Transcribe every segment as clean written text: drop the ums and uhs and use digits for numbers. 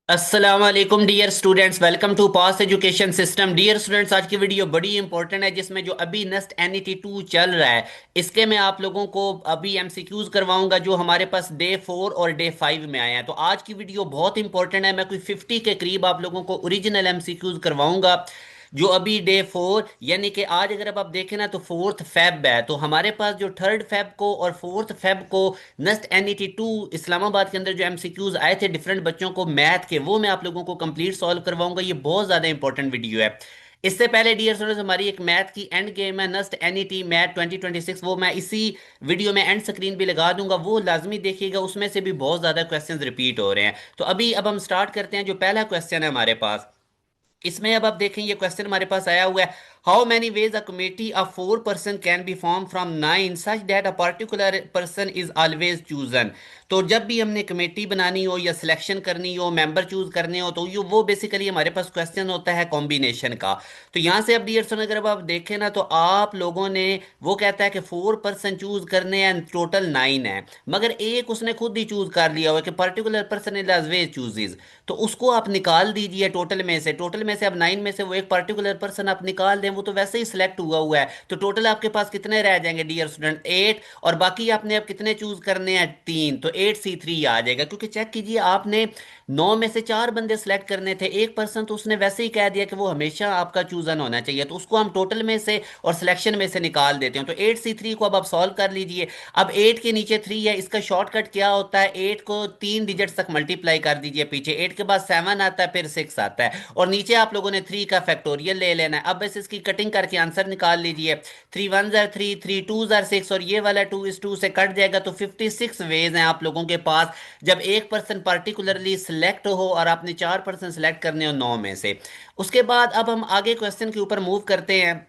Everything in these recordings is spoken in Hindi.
अस्सलाम वालेकुम dear students, welcome to pass education system. Dear students, आज की वीडियो बड़ी इंपॉर्टेंट है जिसमें जो अभी नेस्ट NET 2 चल रहा है इसके मैं आप लोगों को अभी MCQs करवाऊंगा जो हमारे पास डे 4 और डे 5 में आए हैं। तो आज की वीडियो बहुत इंपॉर्टेंट है। मैं कोई 50 के करीब आप लोगों को ओरिजिनल MCQs करवाऊंगा जो अभी डे 4 यानी कि आज अगर अब आप देखें ना तो 4 फेब है। तो हमारे पास जो 3 फेब को और 4 फेब को नेस्ट NET 2 इस्लामाबाद के अंदर जो MCQs आए थे डिफरेंट बच्चों को मैथ के, वो मैं आप लोगों को कंप्लीट सॉल्व करवाऊंगा। ये बहुत ज्यादा इंपॉर्टेंट वीडियो है। इससे पहले डियर स्टूडेंट्स, हमारी एक मैथ की एंड गेम है नेस्ट NET मैथ 2026, वो मैं इसी वीडियो में एंड स्क्रीन भी लगा दूंगा, वो लाजमी देखिएगा। उसमें से भी बहुत ज्यादा क्वेश्चंस रिपीट हो रहे हैं। तो अब हम स्टार्ट करते हैं। जो पहला क्वेश्चन है हमारे पास, इसमें अब आप देखें ये क्वेश्चन हमारे पास आया हुआ है। How many ways a committee of 4 person can be form from 9 such that a particular person is always chosen. तो जब भी हमने कमेटी बनानी हो या सिलेक्शन करनी हो, मेंबर चूज करने हो, तो ये वो बेसिकली हमारे पास क्वेश्चन होता है कॉम्बिनेशन का। तो यहाँ से अब डियर सन अगर अब आप देखें ना तो आप लोगों ने, वो कहता है कि 4 पर्सन चूज करने हैं, टोटल 9 है, मगर एक उसने खुद ही चूज कर लिया हुआ है कि particular person is always chooses. तो उसको आप निकाल दीजिए टोटल में से अब 9 में से वो एक पर्टिकुलर पर्सन आप निकाल दें, वो तो वैसे ही सिलेक्ट हुआ हुआ है। तो टोटल आपके पास कितने रह जाएंगे डियर स्टूडेंट? 8। और बाकी आपने अब कितने चूज करने हैं? 3। तो 8C3 आ जाएगा, क्योंकि चेक कीजिए आपने 9 में से 4 बंदे सेलेक्ट करने थे, एक पर्सन तो उसने वैसे ही कह दिया कि वो हमेशा आपका चूजन होना चाहिए, तो उसको हम टोटल में से और सिलेक्शन में से निकाल देते हैं। तो 8C3 को अब आप सॉल्व कर लीजिए। अब 8 के नीचे 3 है, इसका शॉर्टकट क्या होता है? 8 को 3 डिजिट्स तक मल्टीप्लाई कर दीजिए पीछे, 8 के बाद 7 आता है, फिर 6 आता है, और नीचे आप लोगों ने 3 का फैक्टोरियल ले लेना है। अब बस इसकी कटिंग करके आंसर निकाल लीजिए। 3 1 3, 3 2 6, और ये वाला 2 से कट जाएगा। तो 56 वेज हैं आप लोगों के पास जब एक पर्सन पर्टिकुलरली सिलेक्ट हो और आपने 4 पर्सन सिलेक्ट करने हो 9 में से। उसके बाद अब हम आगे क्वेश्चन के ऊपर मूव करते हैं।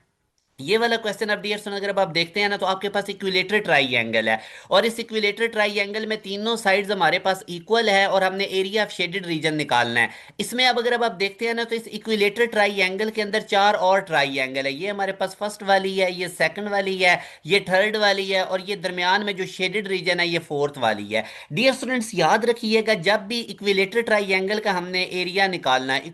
ये वाला क्वेश्चन अब डियर सुन अगर अब आप देखते हैं ना तो आपके पास इक्विलेटरल ट्राइंगल है, और इस इक्विलेटरल ट्राइंगल में तीनों साइड्स हमारे पास इक्वल है, और हमने एरिया ऑफ शेडेड रीजन निकालना है। इसमें अब अगर अब आप देखते हैं ना तो इस इक्विलेटरल ट्राइंगल के अंदर 4 और ट्राइंगल है। ये हमारे पास फर्स्ट वाली है, ये सेकंड वाली है, ये थर्ड वाली है, और ये दरमियान में जो शेडेड रीजन है ये फोर्थ वाली है। डियर स्टूडेंट्स, याद रखिएगा जब भी इक्विलेटरल ट्राइंगल का हमने एरिया निकालना है,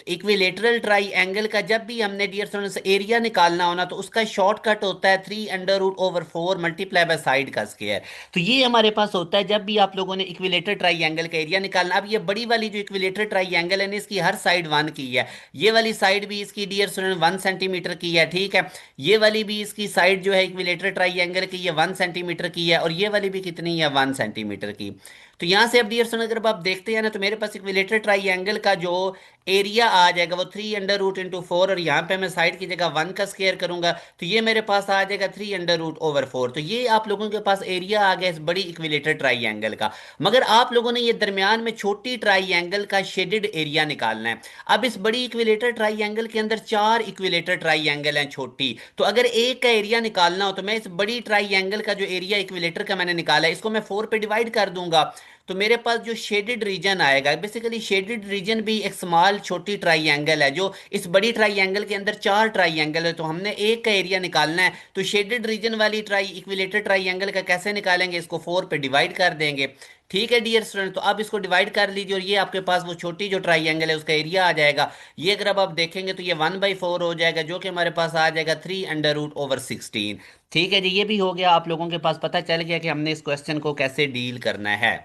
इक्विलेटरल ट्राइंगल का जब भी हमने डियर स्टूडेंट्स एरिया निकालना होना, तो उसका शॉर्टकट होता है 3√/4 मल्टीप्लाई बाय साइड का स्क्वायर। तो ये हमारे पास होता है जब भी आप लोगों ने इक्विलेटरल ट्राइंगल का एरिया निकालना। अब ये बड़ी वाली जो इक्विलेटरल ट्राइंगल है ना, इसकी हर साइड 1 की है। ये वाली साइड भी इसकी डियर स्टूडेंट 1 सेंटीमीटर की है, ठीक है। ये वाली भी इसकी साइड जो है इक्विलेटरल ट्राइंगल की, ये 1 सेंटीमीटर की है, और ये वाली भी कितनी है? 1 सेंटीमीटर की। तो यहां से अब डियर स्टूडेंट अगर आप देखते हैं ना तो मेरे पास इक्विलेटरल ट्राइंगल का जो एरिया आ जाएगा वो 3√4, और यहाँ पे मैं साइड की जगह 1 का स्क्वायर करूंगा, तो ये मेरे पास आ जाएगा 3√4। तो ये आप लोगों के पास एरिया आ गया इस बड़ी इक्विलेटर ट्राइंगल का। मगर आप लोगों ने ये दरमियान में छोटी ट्राइंगल का शेडेड एरिया निकालना है। अब इस बड़ी इक्विलेटर ट्राइंगल के अंदर 4 इक्विलेटर ट्राइंगल हैं छोटी, तो अगर एक का एरिया निकालना हो तो मैं इस बड़ी ट्राइंगल का जो एरिया इक्विलेटर का मैंने निकाला है इसको मैं 4 पे डिवाइड कर दूंगा। तो मेरे पास जो शेडेड रीजन आएगा, बेसिकली शेडेड रीजन भी एक स्मॉल छोटी ट्राइंगल है, जो इस बड़ी ट्राइंगल के अंदर 4 ट्राइंगल है, तो हमने एक का एरिया निकालना है। तो शेडेड रीजन वाली इक्विलेटर ट्राइंगल का कैसे निकालेंगे? इसको 4 पे डिवाइड कर देंगे। ठीक है डियर स्टूडेंट, तो अब इसको डिवाइड कर लीजिए, और ये आपके पास वो छोटी जो ट्राइंगल है उसका एरिया आ जाएगा। ये अगर अब आप देखेंगे तो ये 1/4 हो जाएगा, जो कि हमारे पास आ जाएगा 3√16। ठीक है जी, ये भी हो गया। आप लोगों के पास पता चल गया कि हमने इस क्वेश्चन को कैसे डील करना है।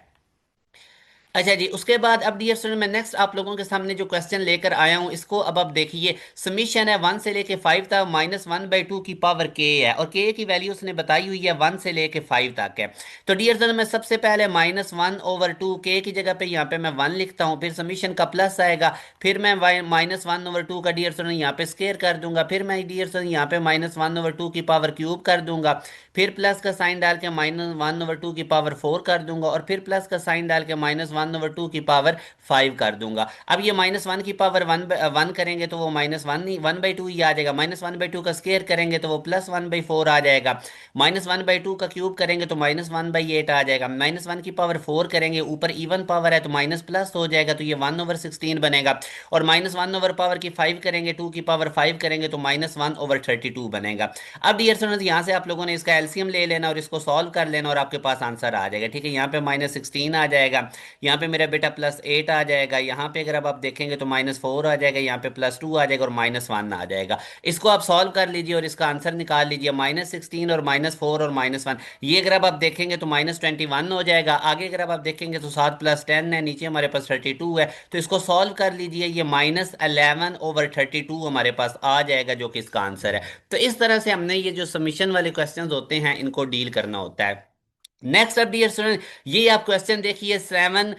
अच्छा जी, उसके बाद अब डियर स्टूडेंट मैं नेक्स्ट आप लोगों के सामने जो क्वेश्चन लेकर आया हूं इसको अब आप देखिए। समीशन है 1 से लेके 5 तक, -1/2 की पावर k है, और k की वैल्यू उसने बताई हुई है 1 से लेके 5 तक है। तो डियर स्टूडेंट मैं सबसे पहले -1/2 k की जगह पे यहाँ पे मैं 1 लिखता हूँ, फिर समीशन का प्लस आएगा, फिर मैं -1/2 का डियर स्टूडेंट यहाँ पे स्केयर कर दूंगा, फिर मैं डियर स्टूडेंट यहाँ पे -1/2 की पावर क्यूब कर दूंगा, फिर प्लस का साइन डाल के -1/2 की पावर 4 कर दूंगा, और फिर प्लस का साइन डाल के -1/2 की पावर 5 कर दूंगा। अब ये -1 की पावर 1 करेंगे तो वो -1/2 ही आ जाएगा, -1/2 का स्केयर करेंगे तो वो +1/4 आ जाएगा, -1/2 का क्यूब करेंगे तो -1/8 आ जाएगा, -1 की पावर 4 करेंगे, ऊपर इवन पावर है तो माइनस प्लस हो जाएगा, तो ये 1/16 बनेगा, और -1/पावर की 5 करेंगे, 2 की पावर 5 करेंगे तो -1/32 बनेगा। अब डियर स्टूडेंट्स यहाँ से आप लोगों ने इसका एलसीएम ले लेना और इसको सॉल्व कर लेना, और आपके पास आंसर आ जाएगा। ठीक है, यहाँ पे -16 आ जाएगा, यहाँ यहाँ पे मेरा बेटा +8 आ जाएगा, यहाँ पे अगर अब आप देखेंगे तो -4 आ जाएगा, यहाँ पे +2 आ जाएगा और -1 आ जाएगा। इसको आप सॉल्व कर लीजिए और इसका आंसर निकाल लीजिए। -16 और -4 और -1, ये अगर अब आप देखेंगे तो -21 हो जाएगा। आगे अगर अब आप देखेंगे तो 7 + 10 है, नीचे हमारे पास 32 है। तो इसको सॉल्व कर लीजिए, ये -11/32 हमारे पास आ जाएगा, जो कि इसका आंसर है। तो इस तरह से हमने ये जो सबमिशन वाले क्वेश्चंस होते हैं इनको डील करना होता है। नेक्स्ट अब डियर स्टूडेंट, ये आप क्वेश्चन देखिए, 7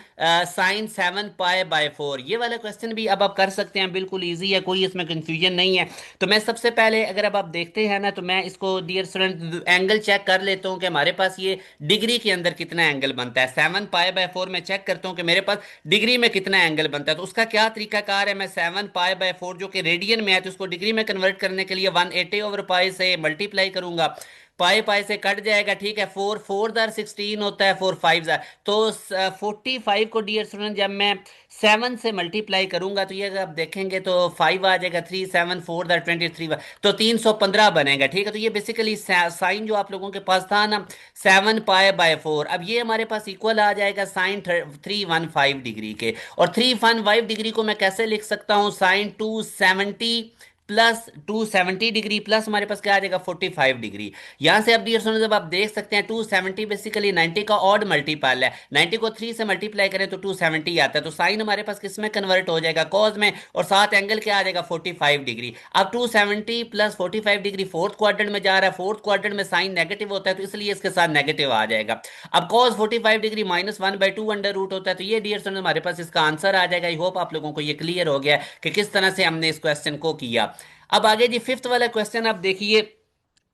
sin 7 pi/4, ये वाला क्वेश्चन भी अब आप कर सकते हैं, बिल्कुल इजी है, कोई इसमें कंफ्यूजन नहीं है। तो मैं सबसे पहले अगर अब आप देखते हैं ना, तो मैं इसको डियर स्टूडेंट एंगल चेक कर लेता हूँ कि हमारे पास ये डिग्री के अंदर कितना एंगल बनता है। 7 pi/4 में चेक करता हूँ कि मेरे पास डिग्री में कितना एंगल बनता है। तो उसका क्या तरीकाकार है, मैं 7 pi/4 जो कि रेडियन में है, तो उसको डिग्री में कन्वर्ट करने के लिए 180/पाई से मल्टीप्लाई करूंगा। पाई पाई से कट जाएगा, ठीक है। 4 4 16 होता है, 4 5 तो 45 को डियर स्टूडेंट जब मैं 7 से मल्टीप्लाई करूंगा तो ये अगर आप देखेंगे तो 5 आ जाएगा, 3 7 4 23, तो 315 बनेगा, ठीक है। तो ये बेसिकली साइन जो आप लोगों के पास था ना, 7 pi/4, अब ये हमारे पास इक्वल आ जाएगा साइन 315 डिग्री के। और 315 डिग्री को मैं कैसे लिख सकता हूँ, साइन 270 + 270 डिग्री प्लस हमारे पास क्या आ जाएगा, 45 डिग्री। यहां से अब डियर स्टूडेंट जब आप देख सकते हैं 270 बेसिकली 90 का ऑड मल्टीपल है, 90 को 3 से मल्टीप्लाई करें तो 270 आता है। तो साइन हमारे पास किस में कन्वर्ट हो जाएगा, कॉज में, और साथ एंगल क्या आ जाएगा, 45 डिग्री। अब 270 + 45 डिग्री फोर्थ क्वाड्रेंट में जा रहा है, फोर्थ क्वाड्रेंट में साइन नेगेटिव होता है, तो इसलिए इसके साथ नेगेटिव आ जाएगा। अब कॉज 45 डिग्री -1/2 अंडर रूट होता है। तो ये डियर स्टूडेंट हमारे पास इसका आंसर आ जाएगा। आई होप आप लोगों को ये क्लियर हो गया कि किस तरह से हमने इस क्वेश्चन को किया। अब आगे जी फिफ्थ वाला क्वेश्चन आप देखिए,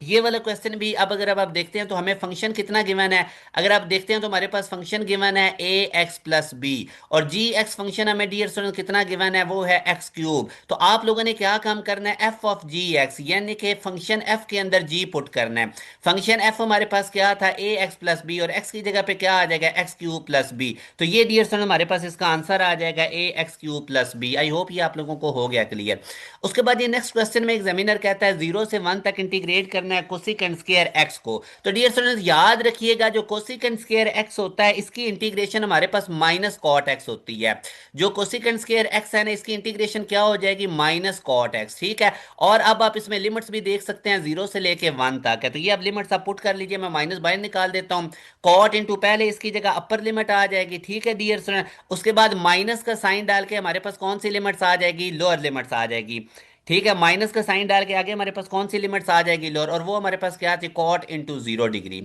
ये वाला क्वेश्चन भी अब अगर अब आप देखते हैं तो हमें फंक्शन कितना गिवन है। अगर आप देखते हैं तो हमारे पास फंक्शन गिवन है ax + b, और g फंक्शन हमें डियर स्टूडेंट कितना गिवन है, वो है x³। तो आप लोगों ने क्या काम करना है, f(g)x यानी कि फंक्शन f के अंदर g पुट करना है। फंक्शन f हमारे पास क्या था, ax + b, और x की जगह पे क्या आ जाएगा, x³ + b। तो ये डियर स्टूडेंट हमारे पास इसका आंसर आ जाएगा ax³ + b। आई होप ये आप लोगों को हो गया क्लियर। उसके बाद ये नेक्स्ट क्वेश्चन में एग्जामिनर कहता है 0 से 1 तक इंटीग्रेट करना है कोसिकेंट स्क्वायर एक्स को। तो डियर स्टूडेंट्स याद रखिएगा, जो कोसिकेंट स्क्वायर एक्स होता है इसकी इंटीग्रेशन हमारे पास -cot x होती है। जो कोसिकेंट स्क्वायर एक्स है ना, इसकी इंटीग्रेशन क्या हो जाएगी, -cot x, ठीक है। और अब आप इसमें लिमिट्स भी देख सकते हैं, 0 से लेके 1 तक है। तो ये अब लिमिट्स आप पुट कर लीजिए, मैं माइनस बाहर निकाल देता हूँ। कॉट इंटू पहले इसकी जगह अपर लिमिट आ जाएगी, ठीक है डियर स्टूडेंट। उसके बाद माइनस का साइन डाल के हमारे पास कौन सी लिमिट्स आ जाएगी, लोअर लिमिट्स आ जाएगी, ठीक है। माइनस का साइन डाल के आगे हमारे पास कौन सी लिमिट्स आ जाएगी, लोअर, और वो हमारे पास क्या थी, cot × 0 डिग्री।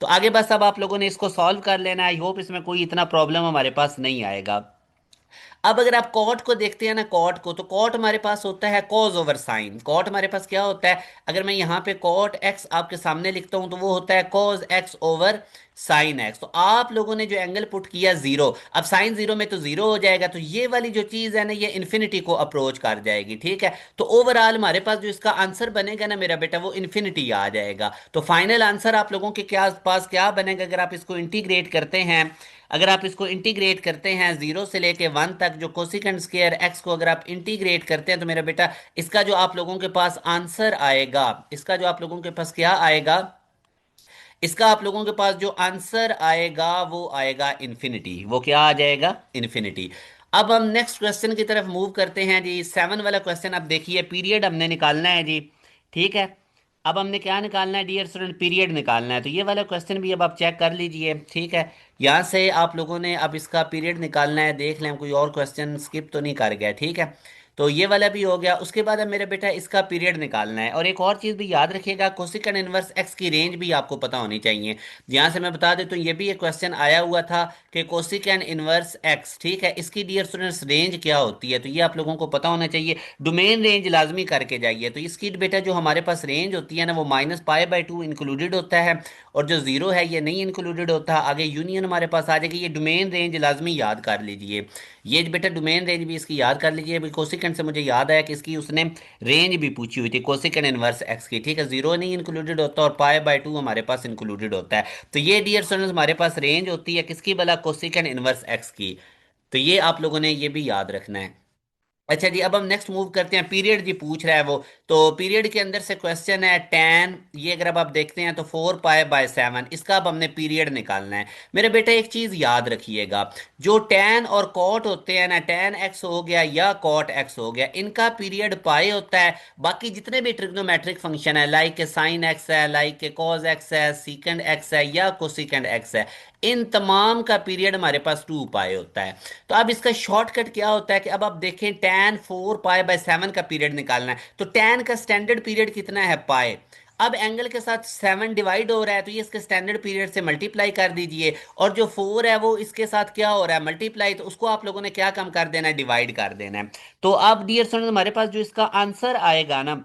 तो आगे बस अब आप लोगों ने इसको सॉल्व कर लेना है। आई होप इसमें कोई इतना प्रॉब्लम हमारे पास नहीं आएगा। अब अगर आप कॉट को देखते हैं ना, कॉट को, तो कॉट हमारे पास होता है कॉज ओवर साइन। कॉट हमारे पास क्या होता है, अगर मैं यहाँ पे कॉट एक्स आपके सामने लिखता हूं तो वो होता है cos x over sine x. तो आप लोगों ने जो एंगल पुट किया 0, अब साइन 0 में तो 0 हो जाएगा, तो ये वाली जो चीज है ना, ये इन्फिनिटी को अप्रोच कर जाएगी, ठीक है। तो ओवरऑल हमारे पास जो इसका आंसर बनेगा ना मेरा बेटा, वो इन्फिनिटी आ जाएगा। तो फाइनल आंसर आप लोगों के क्या पास क्या बनेगा, अगर आप इसको इंटीग्रेट करते हैं, अगर आप इसको इंटीग्रेट करते हैं 0 से लेके 1 तक, जो कोसिकेंट स्क्वायर एक्स को अगर आप इंटीग्रेट करते हैं तो मेरा बेटा इसका जो आप लोगों के पास आंसर आएगा, इसका जो आप लोगों के पास क्या आएगा, इसका आप लोगों के पास जो आंसर आएगा वो आएगा इन्फिनिटी। वो क्या आ जाएगा, इन्फिनिटी। अब हम नेक्स्ट क्वेश्चन की तरफ मूव करते हैं जी। 7 वाला क्वेश्चन आप देखिए, पीरियड हमने निकालना है जी, ठीक है। अब हमने क्या निकालना है डियर स्टूडेंट, पीरियड निकालना है। तो ये वाला क्वेश्चन भी अब आप चेक कर लीजिए, ठीक है। यहाँ से आप लोगों ने अब इसका पीरियड निकालना है, देख लें हम कोई और क्वेश्चन स्किप तो नहीं कर गया, ठीक है। तो ये वाला भी हो गया। उसके बाद अब मेरे बेटा इसका पीरियड निकालना है। और एक और चीज़ भी याद रखिएगा, कोसिकेंट इनवर्स एक्स की रेंज भी आपको पता होनी चाहिए। यहाँ से मैं बता देता हूँ, ये भी एक क्वेश्चन आया हुआ था कि कोसिकेंट इनवर्स एक्स, ठीक है, इसकी डियर स्टूडेंट्स रेंज क्या होती है, तो ये आप लोगों को पता होना चाहिए। डोमेन रेंज लाजमी करके जाइए। तो इसकी बेटा जो हमारे पास रेंज होती है ना, वो -π/2 इंक्लूडेड होता है, और जो 0 है ये नहीं इंक्लूडेड होता। आगे यूनियन हमारे पास आ जाएगी। ये डोमेन रेंज लाजमी याद कर लीजिए, ये बेटा डोमेन रेंज भी इसकी याद कर लीजिए। अभी कोसिकेंट से मुझे याद आया कि इसकी उसने रेंज भी पूछी हुई थी, कोसिकेंट इनवर्स एक्स की, ठीक है। 0 नहीं इंक्लूडेड होता और π/2 हमारे पास इंक्लूडेड होता है। तो ये डियर स्टूडेंट्स हमारे पास रेंज होती है किसकी, भला, कोसिकेंट इनवर्स एक्स की। तो ये आप लोगों ने ये भी याद रखना है। अच्छा जी, अब हम नेक्स्ट मूव करते हैं। पीरियड जी पूछ रहा है वो। तो पीरियड के अंदर से क्वेश्चन है टैन, ये अगर अब आप देखते हैं तो 4 पाई बाय 7, इसका अब हमने पीरियड निकालना है। मेरे बेटा एक चीज याद रखिएगा, जो टैन और कॉट होते हैं ना, टैन एक्स हो गया या कॉट एक्स हो गया, इनका पीरियड पाई होता है। बाकी जितने भी ट्रिग्नोमेट्रिक फंक्शन है, लाइक के साइन एक्स है, लाइक के कॉज एक्स है, सीकेंड एक्स है या कोसिकेंड एक्स है, इन तमाम का पीरियड हमारे पास 2 पाई होता है। तो अब इसका शॉर्टकट क्या होता है कि अब आप देखें, tan 4 पाई बाय 7 का पीरियड निकालना है, तो tan का स्टैंडर्ड पीरियड कितना है, पाई। अब एंगल के साथ 7 डिवाइड हो रहा है, तो ये इसके स्टैंडर्ड पीरियड से मल्टीप्लाई कर दीजिए। और जो 4 है वो इसके साथ क्या हो रहा है, मल्टीप्लाई, तो उसको आप लोगों ने क्या कम कर देना है, डिवाइड कर देना है। तो अब डियर स्टूडेंट, हमारे पास जो इसका आंसर आएगा ना,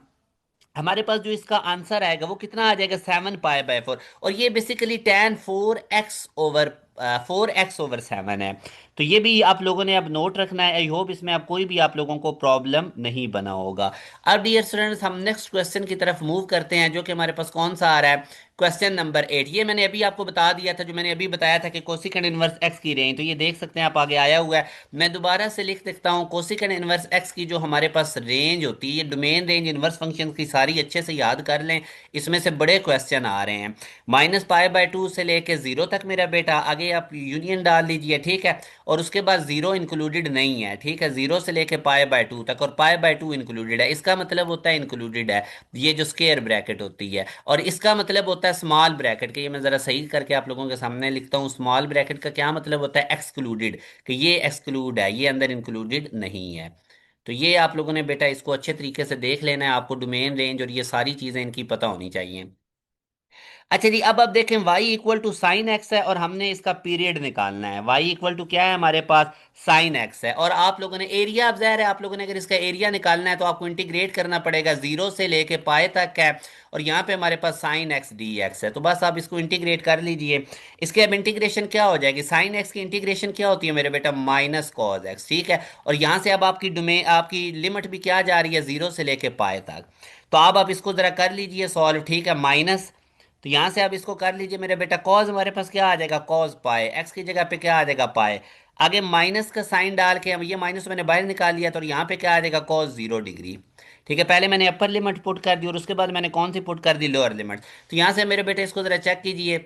हमारे पास जो इसका आंसर आएगा वो कितना आ जाएगा, 7 पाई बाय 4। और ये बेसिकली tan 4x ओवर 7 है। तो ये भी आप लोगों ने अब नोट रखना है। आई होप इसमें अब कोई भी आप लोगों को प्रॉब्लम नहीं बना होगा। अब डियर स्टूडेंट्स, हम नेक्स्ट क्वेश्चन की तरफ मूव करते हैं, जो कि हमारे पास कौन सा आ रहा है, क्वेश्चन नंबर 8। ये मैंने अभी आपको बता दिया था, जो मैंने अभी बताया था कि कोसिकेंड इनवर्स एक्स की रेंज, तो ये देख सकते हैं आप, आगे आया हुआ है। मैं दोबारा से लिख देता हूँ, कोसिकेंड इनवर्स एक्स की जो हमारे पास रेंज होती है, ये डोमेन रेंज इनवर्स फंक्शन की सारी अच्छे से याद कर लें, इसमें से बड़े क्वेश्चन आ रहे हैं। -पाई बाय 2 से लेके 0 तक मेरा बेटा, आगे आप यूनियन डाल लीजिए, ठीक है। और उसके बाद 0 इंक्लूडेड नहीं है, ठीक है, 0 से लेके पाई बाय 2 तक, और पाई बाय 2 इंक्लूडेड है, इसका मतलब होता है इंक्लूडेड है, ये जो स्केयर ब्रैकेट होती है। और इसका मतलब होता है स्मॉल ब्रैकेट के, ये मैं जरा सही करके आप लोगों के सामने लिखता हूँ, स्मॉल ब्रैकेट का क्या मतलब होता है, एक्सक्लूडेड, कि ये एक्सक्लूड है, ये अंदर इंक्लूडेड नहीं है। तो ये आप लोगों ने बेटा इसको अच्छे तरीके से देख लेना है, आपको डोमेन रेंज और ये सारी चीजें इनकी पता होनी चाहिए। अच्छा जी, अब देखें, y equal to sine x है और हमने इसका पीरियड निकालना है। y इक्वल टू क्या है हमारे पास, साइन एक्स है। और आप लोगों ने एरिया, अब ज़ाहिर है आप लोगों ने अगर इसका एरिया निकालना है तो आपको इंटीग्रेट करना पड़ेगा, 0 से लेके पाए तक है। और यहाँ पे हमारे पास साइन एक्स डी एक्स है, तो बस आप इसको इंटीग्रेट कर लीजिए। इसके अब इंटीग्रेशन क्या हो जाएगी, साइन एक्स की इंटीग्रेशन क्या होती है मेरे बेटा, माइनस कॉज एक्स, ठीक है। और यहाँ से अब आपकी डोमेन, आपकी लिमिट भी क्या जा रही है, 0 से लेके पाए तक। तो आप इसको ज़रा कर लीजिए सॉल्व, ठीक है, माइनस, तो यहां से आप इसको कर लीजिए मेरे बेटा, कॉज हमारे पास क्या आ जाएगा, कॉज पाए, एक्स की जगह पे क्या आ जाएगा, पाए। आगे माइनस का साइन डाल के, हम ये माइनस मैंने बाहर निकाल लिया, तो यहाँ पे क्या आ जाएगा, कॉज 0 डिग्री। ठीक है, पहले मैंने अपर लिमिट पुट कर दी और उसके बाद मैंने कौन सी पुट कर दी, लोअर लिमिट। तो यहाँ से मेरे बेटे इसको जरा चेक कीजिए,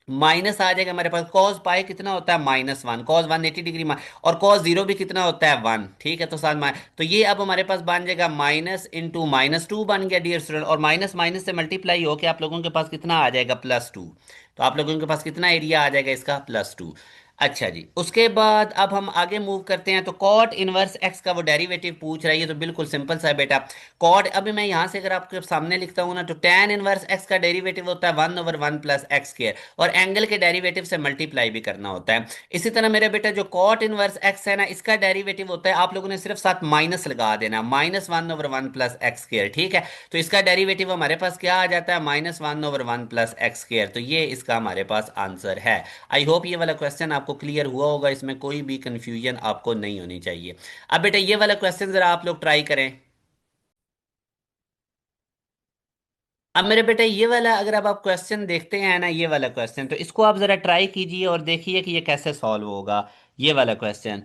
माइनस आ जाएगा हमारे पास, कॉस पाई कितना होता है, -1, कॉस 180 डिग्री, और कॉस 0 भी कितना होता है, 1, ठीक है। तो साथ में, तो ये अब हमारे पास बन जाएगा माइनस इंटू -2 बन गया डियर स्टूडेंट, और माइनस माइनस से मल्टीप्लाई होकर आप लोगों के पास कितना आ जाएगा, +2। तो आप लोगों के पास कितना एरिया आ जाएगा इसका, +2। अच्छा जी, उसके बाद अब हम आगे मूव करते हैं। तो कॉट इनवर्स एक्स का वो डेरिवेटिव पूछ रहा है, ये तो बिल्कुल सिंपल सा है बेटा। कॉट, अभी मैं यहाँ से अगर आपके सामने लिखता हूँ ना, तो tan इनवर्स एक्स का डेरिवेटिव होता है 1/1 प्लस एक्स स्क्वायर, और एंगल के डेरिवेटिव से मल्टीप्लाई भी करना होता है। इसी तरह मेरे बेटा जो कॉट इनवर्स एक्स है ना, इसका डेरिवेटिव होता है, आप लोगों ने सिर्फ साथ माइनस लगा देना, -1/1 प्लस एक्स स्क्वायर, ठीक है। तो इसका डेरिवेटिव हमारे पास क्या आ जाता है, -1/1 प्लस एक्स स्क्वायर। तो ये इसका हमारे पास आंसर है। आई होप ये वाला क्वेश्चन आपको क्लियर हुआ होगा, इसमें कोई भी कंफ्यूजन आपको नहीं होनी चाहिए। अब बेटा ये वाला क्वेश्चन जरा आप लोग ट्राई करें। अब मेरे बेटे ये वाला, अगर अब आप क्वेश्चन देखते हैं ना, ये वाला क्वेश्चन, तो इसको आप जरा ट्राई कीजिए और देखिए कि ये कैसे सॉल्व होगा। ये वाला क्वेश्चन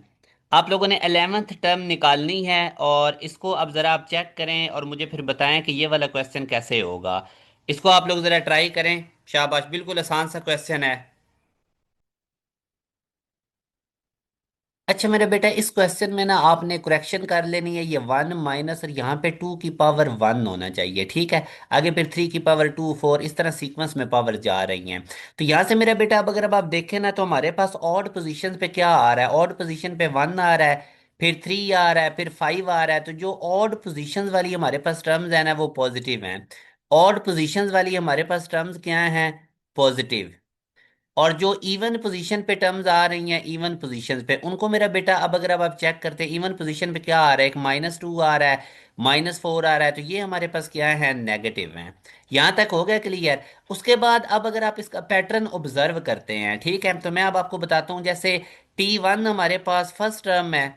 आप लोगों ने 11th टर्म निकालनी है, और इसको अब जरा आप चेक करें और मुझे फिर बताएं कि ये वाला क्वेश्चन कैसे होगा। इसको आप लोग जरा ट्राई करें। शाबाश, बिल्कुल आसान सा क्वेश्चन है। अच्छा मेरे बेटा, इस क्वेश्चन में ना आपने करेक्शन कर लेनी है, ये 1 माइनस, और यहाँ पे 2 की पावर 1 होना चाहिए, ठीक है। आगे फिर 3 की पावर 2, 4, इस तरह सीक्वेंस में पावर जा रही हैं। तो यहाँ से मेरा बेटा, अब अगर अब आप देखें ना, तो हमारे पास ऑड पोजीशन पे क्या आ रहा है, ऑड पोजीशन पे 1 आ रहा है, फिर 3 आ रहा है, फिर 5 आ रहा है। तो जो ऑड पोजीशंस वाली हमारे पास टर्म्स है ना, वो पॉजिटिव हैं। ऑड पोजीशंस वाली हमारे पास टर्म्स क्या हैं, पॉजिटिव। और जो इवन पोजीशन पे टर्म्स आ रही हैं, इवन पोजीशन पे, उनको मेरा बेटा, अब अगर अब आप चेक करते हैं, इवन पोजीशन पे क्या आ रहा है, एक -2 आ रहा है, -4 आ रहा है, तो ये हमारे पास क्या है, नेगेटिव है। यहाँ तक हो गया क्लियर। उसके बाद अब अगर आप इसका पैटर्न ऑब्जर्व करते हैं, ठीक है, तो मैं अब आपको बताता हूँ, जैसे T1 हमारे पास फर्स्ट टर्म है,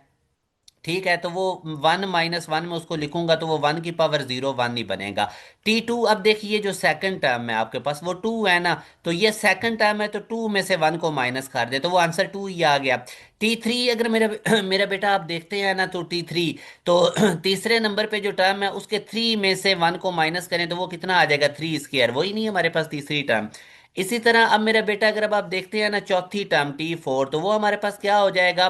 ठीक है, तो वो 1 - 1 में उसको लिखूंगा तो वो 1 की पावर 0 1 ही बनेगा। T2, अब देखिए जो सेकंड टर्म है आपके पास वो 2 है ना, तो ये सेकंड टर्म है तो 2 में से 1 को माइनस कर दे तो वो आंसर 2 ही आ गया। T3, अगर मेरा मेरा बेटा आप देखते हैं ना, तो T3, तो तीसरे नंबर पे जो टर्म है उसके 3 में से 1 को माइनस करें तो वो कितना आ जाएगा, 3 स्क्वायर, वही नहीं है हमारे पास तीसरी टर्म। इसी तरह अब मेरा बेटा अगर अब आप देखते हैं ना चौथी टर्म T4, तो वो हमारे पास क्या हो जाएगा,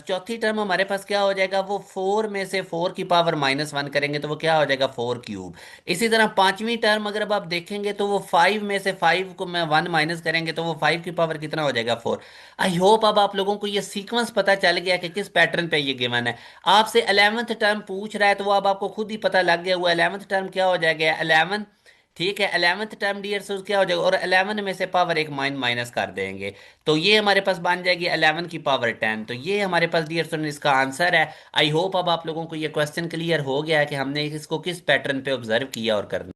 चौथी टर्म हमारे पास क्या हो जाएगा, वो 4 में से 4 की पावर -1 करेंगे तो वो क्या हो जाएगा, 4 क्यूब। इसी तरह पांचवी टर्म अगर अब आप देखेंगे तो वो 5 में से 5 को मैं 1 माइनस करेंगे तो वो 5 की पावर कितना हो जाएगा, 4। आई होप अब आप लोगों को ये सीक्वेंस पता चल गया कि किस पैटर्न पे ये गिवन है। आपसे 11th टर्म पूछ रहा है तो वो अब आपको खुद ही पता लग गया हुआ, 11th टर्म क्या हो जाएगा, 11। ठीक है, 11th टर्म डियर सोर्स क्या हो जाएगा, और 11 में से पावर एक माइनस कर देंगे तो ये हमारे पास बन जाएगी 11 की पावर 10। तो ये हमारे पास डियर स्टूडेंट इसका आंसर है। आई होप अब आप लोगों को ये क्वेश्चन क्लियर हो गया है कि हमने इसको किस पैटर्न पे ऑब्जर्व किया और करना।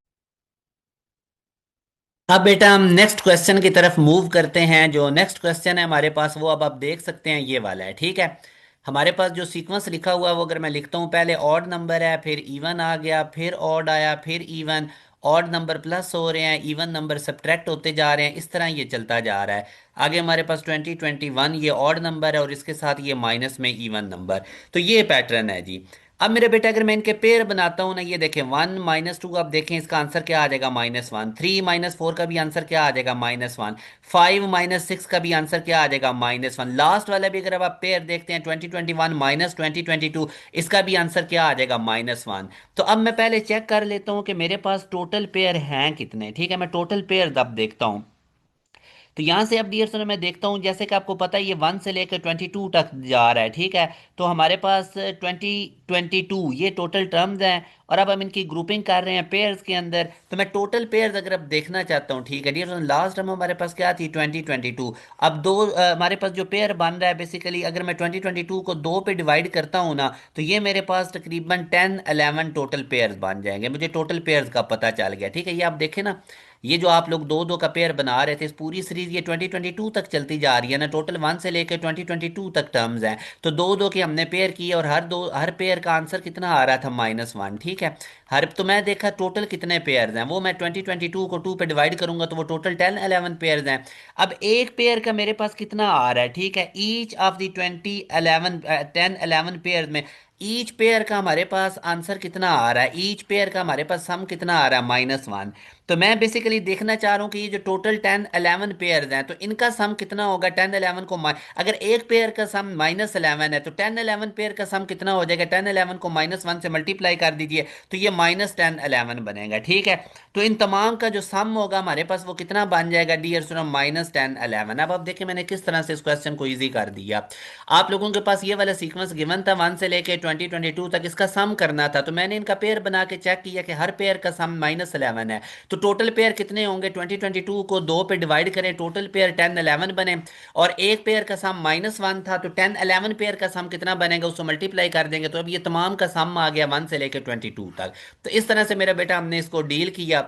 अब बेटा हम नेक्स्ट क्वेश्चन की तरफ मूव करते हैं। जो नेक्स्ट क्वेश्चन है हमारे पास वो अब आप देख सकते हैं ये वाला है। ठीक है, हमारे पास जो सीक्वेंस लिखा हुआ है वो अगर मैं लिखता हूँ, पहले ऑड नंबर है, फिर इवन आ गया, फिर ऑड आया, फिर इवन, ऑड नंबर प्लस हो रहे हैं, इवन नंबर सब्ट्रैक्ट होते जा रहे हैं, इस तरह ये चलता जा रहा है। आगे हमारे पास 2021 ये ऑड नंबर है और इसके साथ ये माइनस में इवन नंबर। तो ये पैटर्न है जी। अब मेरे बेटा अगर मैं इनके पेयर बनाता हूँ ना, ये देखें 1 - 2, आप देखें इसका आंसर क्या आ जाएगा, -1। 3 - 4 का भी आंसर क्या आ जाएगा, -1। 5 - 6 का भी आंसर क्या आ जाएगा, -1। लास्ट वाला भी अगर अब आप पेयर देखते हैं 2021 -2022, इसका भी आंसर क्या आ जाएगा, -1। तो अब मैं पहले चेक कर लेता हूँ कि मेरे पास टोटल पेयर हैं कितने। ठीक है, मैं टोटल पेयर अब देखता हूँ। तो यहाँ से अब डियर सुनो मैं देखता हूँ, जैसे कि आपको पता है ये 1 से लेकर 22 तक जा रहा है। ठीक है, तो हमारे पास 22 ये टोटल टर्म्स हैं और अब हम इनकी ग्रुपिंग कर रहे हैं पेयर्स के अंदर। तो मैं टोटल पेयर्स अगर अब देखना चाहता हूँ, ठीक है डियर सुनो, लास्ट टर्म हमारे पास क्या थी, 2022। अब दो हमारे पास जो पेयर बन रहा है बेसिकली, अगर मैं 2022 को 2 पे डिवाइड करता हूँ ना, तो ये मेरे पास तकरीबन 10 11 टोटल पेयर्स बन जाएंगे। मुझे टोटल पेयर्स का पता चल गया। ठीक है, ये आप देखें ना, ये जो आप लोग दो दो का पेयर बना रहे थे, इस पूरी सीरीज ये 2022 तक चलती जा रही है ना, टोटल 1 से लेकर 2022 तक टर्म्स हैं। तो दो दो के हमने पेयर किए और हर पेयर का आंसर कितना आ रहा था, -1। ठीक है, हर तो मैं देखा टोटल कितने पेयर्स हैं, वो मैं 2022 को 2 पे डिवाइड करूंगा तो वो टोटल 10 11 पेयर्स हैं। अब एक पेयर का मेरे पास कितना आ रहा है, ठीक है, ईच ऑफ द 10 11 पेयर में ईच पेयर का हमारे पास आंसर कितना आ रहा है, ईच पेयर का हमारे पास सम कितना आ रहा है, -1। तो मैं बेसिकली देखना चाह रहा हूँ कि ये जो टोटल 10 11 पेयर्स हैं तो इनका सम कितना होगा, 10 11 को अगर एक पेयर का सम -11 है तो 10 11 पेयर का सम कितना हो जाएगा, 10 11 को -1 से मल्टीप्लाई कर दीजिए तो ये -10 11 बनेगा। ठीक है, तो इन तमाम का जो सम होगा हमारे पास वो कितना बन जाएगा डियर स्टूडेंट, -10 11। अब देखिए मैंने किस तरह से इस क्वेश्चन को ईजी कर दिया। आप लोगों के पास ये वाला सीक्वेंस गिवन था 1 से लेके 2022 तक इसका सम करना था, तो मैंने इनका पेयर बना के चेक किया कि हर पेयर का सम -11 है। तो टोटल पेयर कितने होंगे, 2022 को 2 पे डिवाइड करें, टोटल पेयर 10 11 बने और एक पेयर का सम -1 था, तो 10 11 पेयर का सम कितना बनेगा उसको मल्टीप्लाई कर देंगे तो अब ये तमाम का सम आ गया 1 से लेकर 22 तक। तो इस तरह से मेरा बेटा हमने इसको डील किया।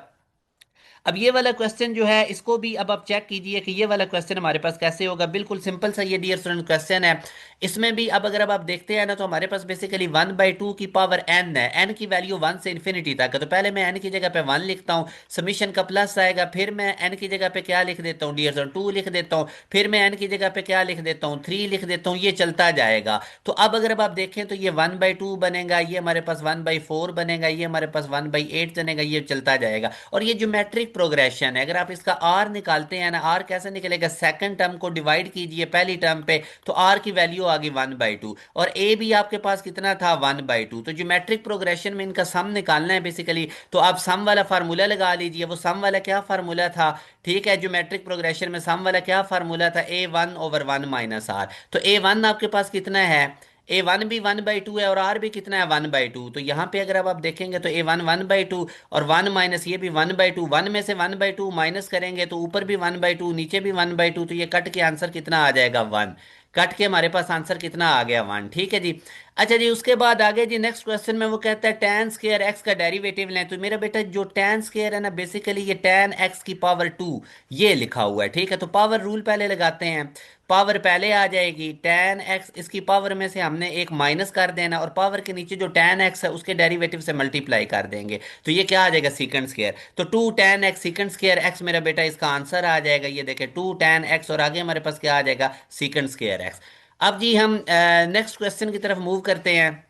अब ये वाला क्वेश्चन जो है इसको भी अब आप चेक कीजिए कि ये वाला क्वेश्चन हमारे पास कैसे होगा। बिल्कुल सिंपल सा ये डियर स्टूडेंट क्वेश्चन है। इसमें भी अब अगर अब आप देखते हैं ना तो हमारे पास बेसिकली 1/2 की पावर n है, n की वैल्यू 1 से इन्फिनिटी तक है। तो पहले मैं n की जगह पे 1 लिखता हूँ, समीशन का प्लस आएगा, फिर मैं n की जगह पे क्या लिख देता हूँ डियर स्टूडेंट, 2 लिख देता हूँ, फिर मैं n की जगह पे क्या लिख देता हूँ, 3 लिख देता हूँ, ये चलता जाएगा। तो अब अगर अब आप देखें तो ये 1/2 बनेगा, ये हमारे पास 1/4 बनेगा, ये हमारे पास 1/8 बनेगा, ये चलता जाएगा। और ये ज्योमेट्रिक प्रोग्रेशन है, अगर आप इसका आर निकालते हैं ना, आर कैसे निकलेगा, सेकंड टर्म को डिवाइड कीजिए पहली टर्म पे तो आर की वैल्यू आ गई 1/2 और ए भी आपके पास कितना था, 1/2। तो ज्योमेट्रिक प्रोग्रेशन में इनका सम निकालना है बेसिकली, तो आप सम वाला फार्मूला लगा लीजिए। वो सम वाला क्या फार्मूला था, ठीक है, ज्योमेट्रिक प्रोग्रेशन में सम वाला क्या फार्मूला था, A1/1 - R। तो A1 आपके पास कितना है, A1 भी 1/2 है और R भी कितना है, 1/2। तो यहाँ पे अगर अब आप देखेंगे तो A1 1/2 और 1 माइनस ये भी 1/2, 1 में से 1/2 माइनस करेंगे तो ऊपर भी 1/2 नीचे भी 1/2, तो ये कट के आंसर कितना आ जाएगा, 1। कट के हमारे पास आंसर कितना आ गया 1। ठीक है जी। अच्छा जी, उसके बाद आगे जी नेक्स्ट क्वेश्चन में वो कहता है tan स्क्वायर एक्स का डेरिवेटिव लें। तो मेरा बेटा जो tan स्क्वायर है ना, बेसिकली ये tan x की पावर 2 ये लिखा हुआ है। ठीक है, तो पावर रूल पहले लगाते हैं। पावर पहले आ जाएगी tan x, इसकी पावर में से हमने एक माइनस कर देना और पावर के नीचे जो tan x है उसके डेरिवेटिव से मल्टीप्लाई कर देंगे। तो ये क्या आ जाएगा, सीकेंड स्क्वायर। तो 2 tan x secant square x मेरा बेटा इसका आंसर आ जाएगा। ये देखें 2 tan x और आगे हमारे पास क्या आ जाएगा, सीकेंड स्क्वायर x। अब जी हम नेक्स्ट क्वेश्चन की तरफ मूव करते हैं।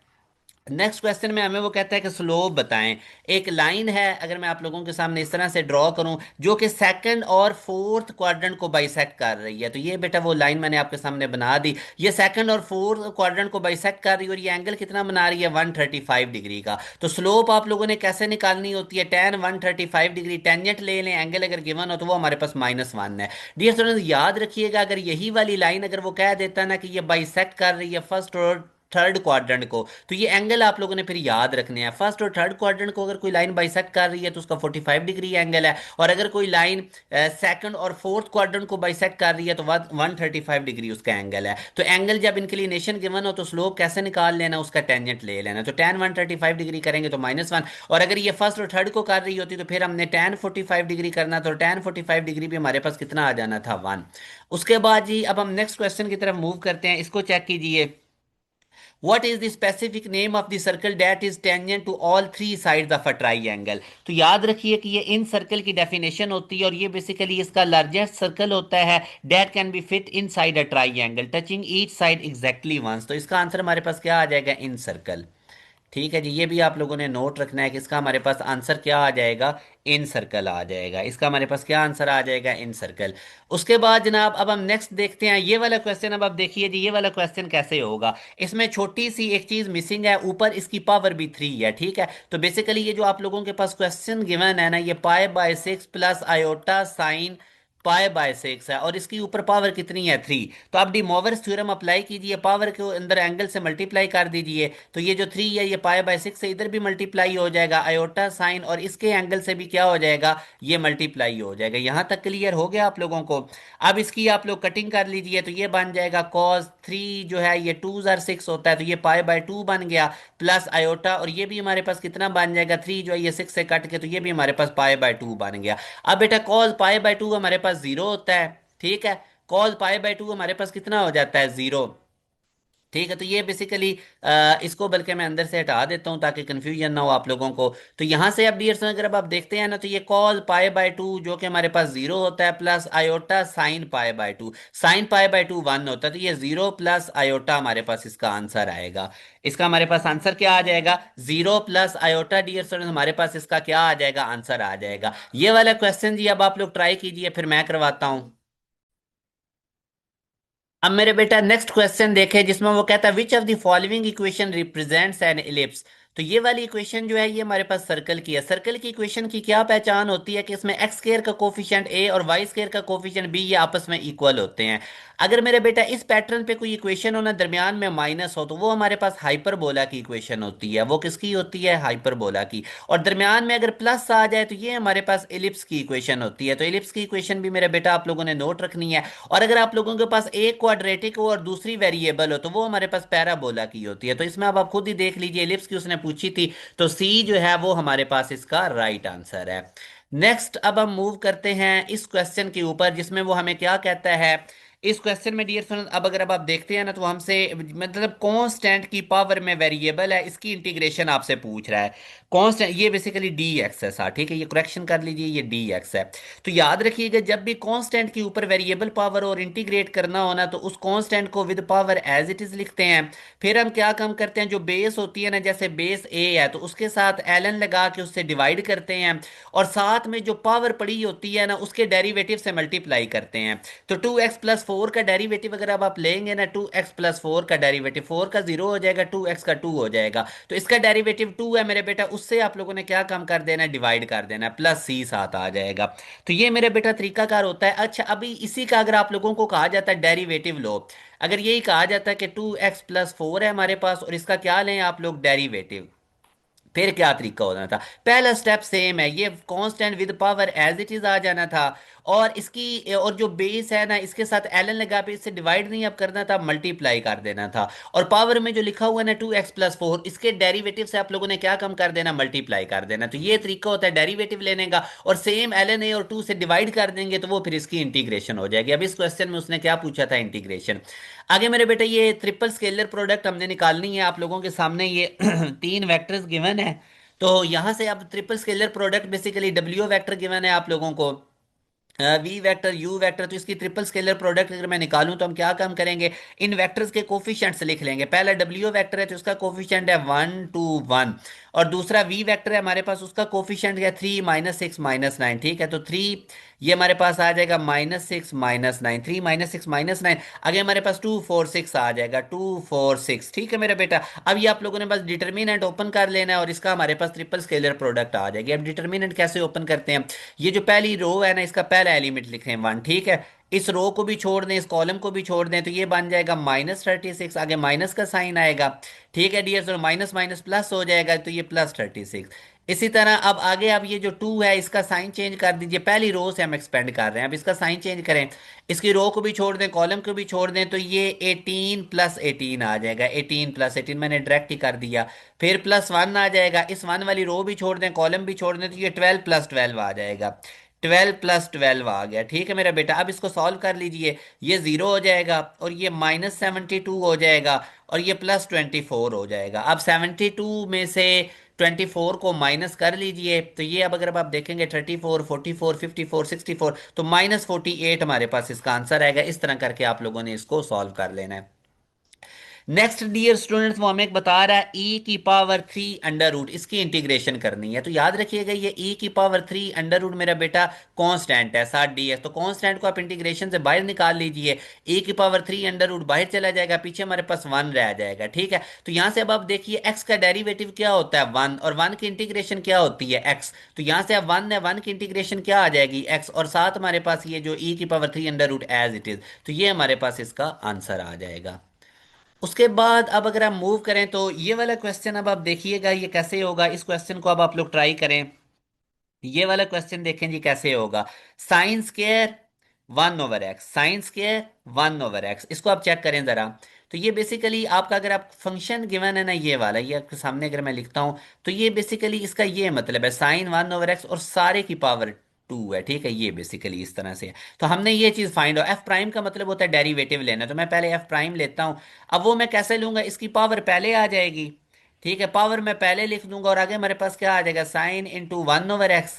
नेक्स्ट क्वेश्चन में हमें वो कहता है कि स्लोप बताएं। एक लाइन है, अगर मैं आप लोगों के सामने इस तरह से ड्रॉ करूं, जो कि सेकंड और फोर्थ क्वाड्रेंट को बाइसेक्ट कर रही है। तो ये बेटा वो लाइन मैंने आपके सामने बना दी। ये सेकंड और फोर्थ क्वाड्रेंट को बाइसेक्ट कर रही है और ये एंगल कितना बना रही है, 135 डिग्री का। तो स्लोप आप लोगों ने कैसे निकालनी होती है, टेन 135 डिग्री टेंजेंट ले लें, एंगल अगर गिवन हो तो वो हमारे पास -1 है। डियर स्टूडेंट्स याद रखिएगा, अगर यही वाली लाइन अगर वो कह देता ना कि ये बाइसेक्ट कर रही है फर्स्ट और थर्ड क्वाड्रेंट को, तो ये एंगल आप लोगों ने फिर याद रखने हैं। फर्स्ट और थर्ड क्वाड्रेंट को अगर कोई लाइन बाइसेक्ट कर रही है तो उसका 45 डिग्री एंगल है। और अगर कोई लाइन सेकंड और फोर्थ क्वाड्रेंट को बाइसेक्ट कर रही है तो 135 डिग्री उसका एंगल है। तो एंगल जब इंक्लिनेशन गिवन हो तो स्लोप कैसे निकाल लेना, उसका टेंजेंट ले लेना। तो tan 135 डिग्री करेंगे तो -1। और अगर ये फर्स्ट और थर्ड को कर रही होती तो फिर हमने tan 45 डिग्री करना, तो tan 45 डिग्री भी हमारे पास कितना आ जाना था, 1। उसके बाद जी अब हम नेक्स्ट क्वेश्चन की तरफ मूव करते हैं। इसको चेक कीजिए। What is the specific name of the circle that is tangent to all three sides of a triangle? तो याद रखिए कि ये इन सर्कल की डेफिनेशन होती है और ये बेसिकली इसका लार्जेस्ट सर्कल होता है that can be fit inside a triangle touching each side exactly once। तो इसका आंसर हमारे पास क्या आ जाएगा, इन सर्कल। ठीक है जी, ये भी आप लोगों ने नोट रखना है कि इसका हमारे पास आंसर क्या आ जाएगा, इन सर्कल आ जाएगा। इसका हमारे पास क्या आंसर आ जाएगा, इन सर्कल। उसके बाद जनाब अब हम नेक्स्ट देखते हैं ये वाला क्वेश्चन। अब आप देखिए जी ये वाला क्वेश्चन कैसे होगा। इसमें छोटी सी एक चीज मिसिंग है, ऊपर इसकी पावर भी 3 है। ठीक है, तो बेसिकली ये जो आप लोगों के पास क्वेश्चन गिवन है ना, ये π/6 प्लस आयोटा साइन π/6 है और इसकी ऊपर पावर कितनी है, 3। तो आप डी मोवर्स थ्योरम अप्लाई कीजिए, पावर के अंदर एंगल से मल्टीप्लाई कर दीजिए। तो ये जो 3 है ये π/6 से इधर भी मल्टीप्लाई हो जाएगा, आयोटा साइन और इसके एंगल से भी क्या हो जाएगा, ये मल्टीप्लाई हो जाएगा। यहां तक क्लियर हो गया आप लोगों को। अब इसकी आप लोग कटिंग कर लीजिए, तो ये बन जाएगा cos 3 जो है ये 2 * 6 होता है, तो ये π/2 बन गया, प्लस आयोटा और ये भी हमारे पास कितना बन जाएगा, 3 जो है ये 6 से कट के, तो ये भी हमारे पास π/2 बन गया। अब बेटा cos π/2 हमारे पास 0 होता है। ठीक है, cos π/2 हमारे पास कितना हो जाता है, 0। ठीक है, तो ये बेसिकली इसको बल्कि मैं अंदर से हटा देता हूं ताकि कंफ्यूजन ना हो आप लोगों को। तो यहां से अब डियर अगर अब आप देखते हैं ना, तो ये cos π/2 जो कि हमारे पास 0 होता है, प्लस आयोटा साइन π/2, साइन π/2 1 होता है, तो ये 0 प्लस आयोटा हमारे पास इसका आंसर आएगा। इसका हमारे पास आंसर क्या आ जाएगा, 0 प्लस आयोटा। डियर स्टूडेंट हमारे पास इसका क्या आ जाएगा, आंसर आ जाएगा। ये वाला क्वेश्चन जी अब आप लोग ट्राई कीजिए, फिर मैं करवाता हूं। अब मेरे बेटा नेक्स्ट क्वेश्चन देखें, जिसमें वो कहता है विच of the following equation represents an ellipse. तो ये वाली इक्वेशन जो है ये हमारे पास सर्कल की है। सर्कल की इक्वेशन की क्या पहचान होती है कि इसमें एक्स स्क्वायर का कोफिशिएंट ए और वाई स्क्वायर का कोफिशिएंट बी ये आपस में इक्वल होते हैं। अगर मेरे बेटा इस पैटर्न पे कोई इक्वेशन हो ना, दरमियान में माइनस हो, तो वो हमारे पास हाइपरबोला की इक्वेशन होती है। वो किसकी होती है, हाइपरबोला की। और दरमियान में अगर प्लस आ जाए तो ये हमारे पास एलिप्स की इक्वेशन होती है। तो एलिप्स की इक्वेशन भी मेरे बेटा आप लोगों ने नोट रखनी है। और अगर आप लोगों के पास एक क्वाड्रेटिक हो और दूसरी वेरिएबल हो तो वो हमारे पास पैराबोला की होती है। तो इसमें अब आप खुद ही देख लीजिए, एलिप्स की उसने पूछी थी, तो सी जो है वो हमारे पास इसका राइट आंसर है। नेक्स्ट अब हम मूव करते हैं इस क्वेश्चन के ऊपर, जिसमें वो हमें क्या कहता है। इस क्वेश्चन में डियर फ्रेंड्स अब अगर अब आप देखते हैं ना, तो वो हमसे मतलब कांस्टेंट की पावर में वेरिएबल है, इसकी इंटीग्रेशन आपसे पूछ रहा है। कांस्टेंट ये बेसिकली डी एक्स है सर। ठीक है, ये करेक्शन कर लीजिए, ये डी एक्स है। तो याद रखिएगा जब भी कांस्टेंट के ऊपर वेरिएबल पावर और इंटीग्रेट करना हो ना, तो उस कांस्टेंट को with power as it is लिखते हैं। फिर हम क्या काम करते हैं, जो बेस होती है ना, जैसे बेस ए है तो उसके साथ एलन लगा के उससे डिवाइड करते हैं और साथ में जो पावर पड़ी होती है ना उसके डेरिवेटिव से मल्टीप्लाई करते हैं। तो 2x+4 का डेरिवेटिव अगर अब आप लेंगे ना, 2x+4 का डेरिवेटिव 4 का 0 हो जाएगा, 2x का 2 हो जाएगा। तो इसका डेरिवेटिव 2 है मेरे बेटा, उससे आप लोगों ने क्या काम कर देना है, डिवाइड कर देना है, प्लस सी साथ आ जाएगा। तो ये मेरे बेटा तरीकाकार होता है। अच्छा अभी इसी का अगर आप लोगों को कहा जाता है डेरिवेटिव लो, अगर यही कहा जाता है कि 2x+4 है हमारे पास और इसका क्या लें आप लोग, डेरिवेटिव, फिर क्या तरीका होना था। पहला स्टेप सेम है, ये constant with power as it is आ जाना था। और इसकी और जो बेस है ना इसके साथ एलन लगा पे इससे डिवाइड नहीं अब करना था, मल्टीप्लाई कर देना था। और पावर में जो लिखा हुआ है ना 2x+4, इसके डेरिवेटिव से आप लोगों ने क्या कम कर देना, मल्टीप्लाई कर देना। तो ये तरीका होता है डेरिवेटिव लेने का। और सेम एलन ए और 2 से डिवाइड कर देंगे तो वो फिर इसकी इंटीग्रेशन हो जाएगी। अब इस क्वेश्चन में उसने क्या पूछा था, इंटीग्रेशन। आगे मेरे बेटे ये ट्रिपल स्केलर प्रोडक्ट हमने निकालनी है। आप लोगों के सामने ये तीन वेक्टर्स गिवन है। तो यहां से अब triple scalar product basically W vector given है आप लोगों को, वी वेक्टर यू वेक्टर। तो इसकी ट्रिपल स्केलर प्रोडक्ट अगर मैं निकालूं तो हम क्या काम करेंगे, इन वेक्टर्स के कोफिशिएंट्स लिख लेंगे। पहला डब्ल्यू वेक्टर है तो उसका कोफिशिएंट है 1 2 1। और दूसरा वी वेक्टर है हमारे पास, उसका कोफिशिएंट है 3 - 6 - 9। ठीक है, तो 3 ये हमारे पास आ जाएगा -6 - 9, 3 - 6 - 9। आगे हमारे पास 2 4 6 आ जाएगा, 2 4 6। ठीक है मेरा बेटा, अब ये आप लोगों ने बस डिटर्मिनेंट ओपन कर लेना है और इसका हमारे पास ट्रिपल स्केलर प्रोडक्ट आ जाएगी। अब डिटर्मिनेंट कैसे ओपन करते हैं, ये जो पहली रो है ना इसका पहला एलिमेंट लिखें 1। ठीक है, इस रो को भी छोड़ दें, इस कॉलम को भी छोड़ दें, तो ये बन जाएगा -36। आगे माइनस का साइन आएगा। ठीक है डियर, तो माइनस माइनस प्लस हो जाएगा, तो ये +36। इसी तरह अब आगे, अब ये जो 2 है इसका साइन चेंज कर दीजिए। पहली रो से हम एक्सपेंड कर रहे हैं, अब इसका साइन चेंज करें, इसकी रो को भी छोड़ दें, कॉलम को भी छोड़ दें, तो ये 18 + 18 आ जाएगा। 18 + 18 मैंने डायरेक्ट ही कर दिया। फिर +1 आ जाएगा, इस 1 वाली रो भी छोड़ दें, कॉलम भी छोड़ दें, तो ये 12 + 12 आ जाएगा। 12 + 12 आ गया। ठीक है मेरा बेटा, अब इसको सॉल्व कर लीजिए। ये 0 हो जाएगा और ये -72 हो जाएगा और ये +24 हो जाएगा। अब 72 में से 24 को माइनस कर लीजिए, तो ये अब अगर अब आप देखेंगे 34 44 54 64, तो -48 हमारे पास इसका आंसर आएगा। इस तरह करके आप लोगों ने इसको सॉल्व कर लेना है। नेक्स्ट डियर स्टूडेंट्स, वो हमें एक बता रहा है e⁻³ इसकी इंटीग्रेशन करनी है। तो याद रखिएगा ये e⁻³ मेरा बेटा कांस्टेंट है 60 ds। तो कांस्टेंट को आप इंटीग्रेशन से बाहर निकाल लीजिए, e⁻³ बाहर चला जाएगा, पीछे हमारे पास 1 रह जाएगा। ठीक है, तो यहां से अब आप देखिए x का डेरिवेटिव क्या होता है 1, और 1 की इंटीग्रेशन क्या होती है x। तो यहां से अब 1 है, 1 की इंटीग्रेशन क्या आ जाएगी x, और साथ हमारे पास ये जो e⁻³ एज इट इज। तो ये हमारे पास इसका आंसर आ जाएगा। उसके बाद अब अगर हम मूव करें तो ये वाला क्वेश्चन अब आप देखिएगा ये कैसे होगा। इस क्वेश्चन को अब आप लोग ट्राई करें। ये वाला क्वेश्चन देखें जी कैसे होगा। sin² 1/x, sin²1/x, इसको आप चेक करें जरा। तो ये बेसिकली आपका, अगर आप फंक्शन गिवन है ना ये वाला, ये आपके सामने अगर मैं लिखता हूं, तो ये बेसिकली इसका ये मतलब है sin 1/x और सारे की पावर 2 है। ठीक है, ये बेसिकली इस तरह से है। तो हमने ये चीज फाइंड, एफ प्राइम का मतलब होता है डेरिवेटिव लेना। तो मैं पहले एफ प्राइम लेता हूं। अब वो मैं कैसे लूंगा, इसकी पावर पहले आ जाएगी। ठीक है, पावर मैं पहले लिख दूंगा और आगे हमारे पास क्या आ जाएगा, sin × 1/x।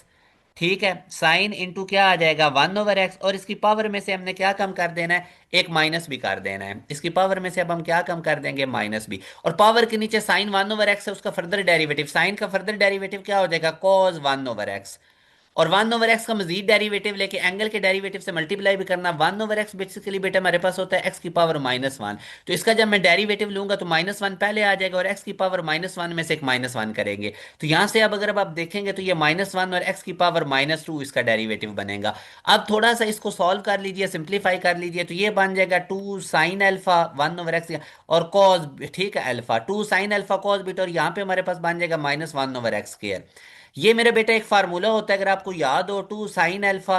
ठीक है, साइन इंटू क्या आ जाएगा 1/x, और इसकी पावर में से हमने क्या कम कर देना है, एक माइनस भी कर देना है। इसकी पावर में से अब हम क्या कम कर देंगे, माइनस भी। और पावर के नीचे sin 1/x है, उसका फर्दर डेरिवेटिव, साइन का फर्दर डेरिवेटिव क्या हो जाएगा, cos 1/x। और 1/x का मजीद डेरिवेटिव लेके एंगल के डेरिवेटिव से मल्टीप्लाई भी करना। 1/x बेसिकली बेटा हमारे पास होता है x की पावर -1। तो इसका जब मैं डेरिवेटिव लूंगा तो -1 पहले आ जाएगा, और x की पावर -1 में से एक -1 करेंगे। तो यहां से अब अगर अब आप देखेंगे तो ये -1 और x की पावर -2 इसका डेरिवेटिव बनेगा। अब थोड़ा सा इसको सॉल्व कर लीजिए, सिंप्लीफाई कर लीजिए, तो ये बन जाएगा 2 sin α 1/x और cos, ठीक है, अल्फा 2 sin α cos β, और यहाँ पे हमारे पास बन जाएगा -1/x²। ये मेरे बेटा एक फार्मूला होता है, अगर आपको याद हो, 2 sin α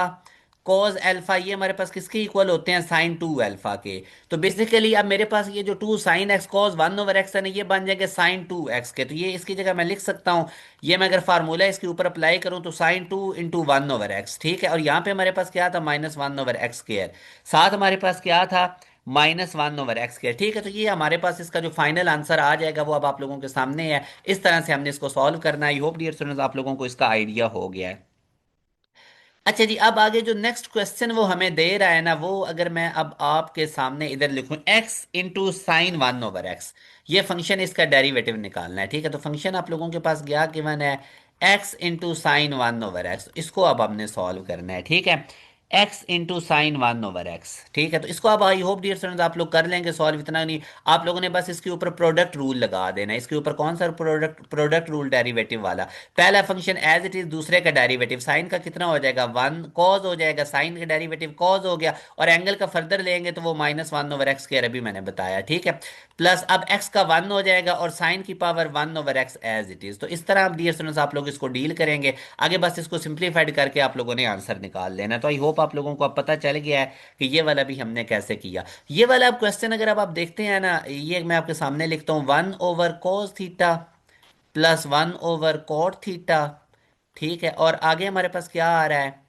cos α, ये हमारे पास किसके इक्वल होते हैं, sin 2 α के। तो बेसिकली अब मेरे पास ये जो 2 sin x cos 1/x है ना, ये बन जाएंगे sin 2x के। तो ये इसकी जगह मैं लिख सकता हूँ, ये मैं अगर फार्मूला इसके ऊपर अप्लाई करूँ तो sin 2 × 1/x। ठीक है, और यहाँ पे हमारे पास क्या था, -1/x²। साथ हमारे पास क्या था, -1/x²। ठीक है, तो ये हमारे पास इसका जो फाइनल आंसर आ जाएगा वो अब आप लोगों के सामने है। इस तरह से हमने इसको सॉल्व करना है। आई होप डियर स्टूडेंट्स आप लोगों को इसका आइडिया हो गया है। अच्छा जी, अब आगे जो नेक्स्ट क्वेश्चन वो हमें दे रहा है ना, वो अगर मैं अब आपके सामने इधर लिखूं, x × sin 1/x, ये फंक्शन, इसका डेरिवेटिव निकालना है। ठीक है, तो फंक्शन आप लोगों के पास क्या गिवन है, x × sin 1/x, इसको अब हमने सॉल्व करना है। ठीक है, x × sin 1/x। ठीक है, तो इसको अब आई होप डियर स्टूडेंट्स आप लोग कर लेंगे सॉल्व, इतना नहीं। आप लोगों ने बस इसके ऊपर प्रोडक्ट रूल लगा देना है। इसके ऊपर कौन सा प्रोडक्ट रूल, डेरिवेटिव वाला। पहला फंक्शन एज इट इज, दूसरे का डेरिवेटिव, साइन का कितना हो जाएगा 1, कॉज हो जाएगा, साइन का डेरिवेटिव कॉज हो गया, और एंगल का फर्दर लेंगे तो वो -1/x², अभी मैंने बताया। ठीक है, प्लस अब x का 1 हो जाएगा और साइन की power 1/x as it is. तो इस तरह आप डियर स्टूडेंट्स आप लोग इसको डील करेंगे। आगे बस इसको सिंप्लीफाइड करके आप लोगों ने आंसर निकाल लेना। तो आई होप होप आप लोगों को अब पता चल गया है कि ये वाला भी हमने कैसे किया। ये वाला अब क्वेश्चन अगर अब आप देखते हैं ना, ये मैं आपके सामने लिखता हूँ, 1/cos theta plus 1/cot theta. ठीक है, और आगे हमारे पास क्या आ रहा है,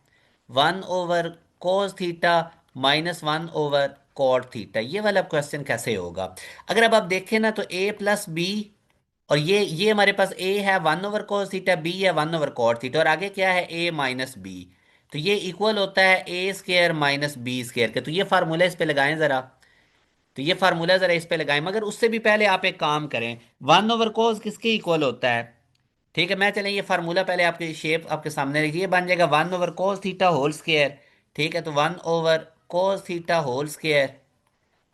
1/cos theta minus 1/cot theta. ये वाला क्वेश्चन कैसे होगा? अगर अब आप देखें ना तो a प्लस बी, और ये हमारे पास a है 1/cos थीटा, b है 1/cot थीटा, और आगे क्या है, a माइनस बी। तो ये इक्वल होता है ए स्केयर माइनस बी स्केयर के। तो ये फार्मूला इस पे लगाएं जरा। तो ये फार्मूला जरा इस पे लगाएं, मगर उससे भी पहले आप एक काम करें, 1/cos किसके इक्वल होता है? ठीक है, मैं चलें ये फार्मूला पहले आपकी शेप आपके सामने रखिए, बन जाएगा 1/cos थीटा होल स्केयर। ठीक है, तो 1/cos theta whole square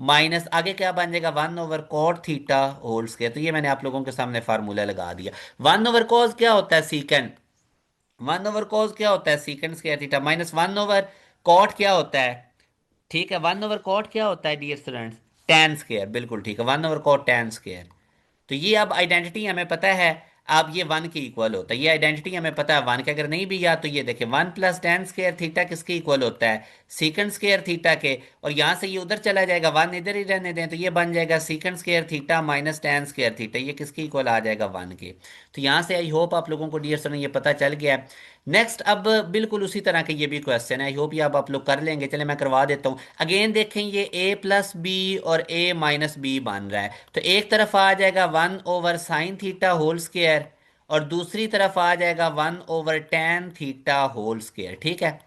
minus आगे क्या बन जाएगा, 1/cot थीटा होल स्केयर। तो ये मैंने आप लोगों के सामने फार्मूला लगा दिया। 1/cos क्या होता है, सीकेंड। 1/cos क्या होता है, सीकेंड स्केयर थीटा, माइनस 1/cot क्या होता है। ठीक है, 1/cot क्या होता है डियर स्टूडेंट्स, tan स्केयर, बिल्कुल ठीक है, 1/cot tan स्केयर। तो ये अब आइडेंटिटी हमें पता है, अब ये वन के इक्वल होता है, ये आइडेंटिटी हमें पता है वन के। अगर नहीं भी याद तो ये देखें, 1 + tan स्क्वायर थीटा किसके इक्वल होता है, सीकेंड स्क्वायर थीटा के। और यहां से ये उधर चला जाएगा, वन इधर ही रहने दें, तो ये बन जाएगा secant square theta minus tan square theta, ये किसके इक्वल आ जाएगा, वन के। तो यहां से आई होप आप लोगों को डियर स्टूडेंट ये पता चल गया है। नेक्स्ट अब बिल्कुल उसी तरह के ये भी क्वेश्चन है, आई होप ये अब आप लोग कर लेंगे। चले मैं करवा देता हूँ अगेन। देखें ये a प्लस बी और a माइनस बी बन रहा है, तो एक तरफ आ जाएगा 1/sin थीटा होल स्क्वायर, और दूसरी तरफ आ जाएगा 1/tan थीटा होल स्क्वायर। ठीक है,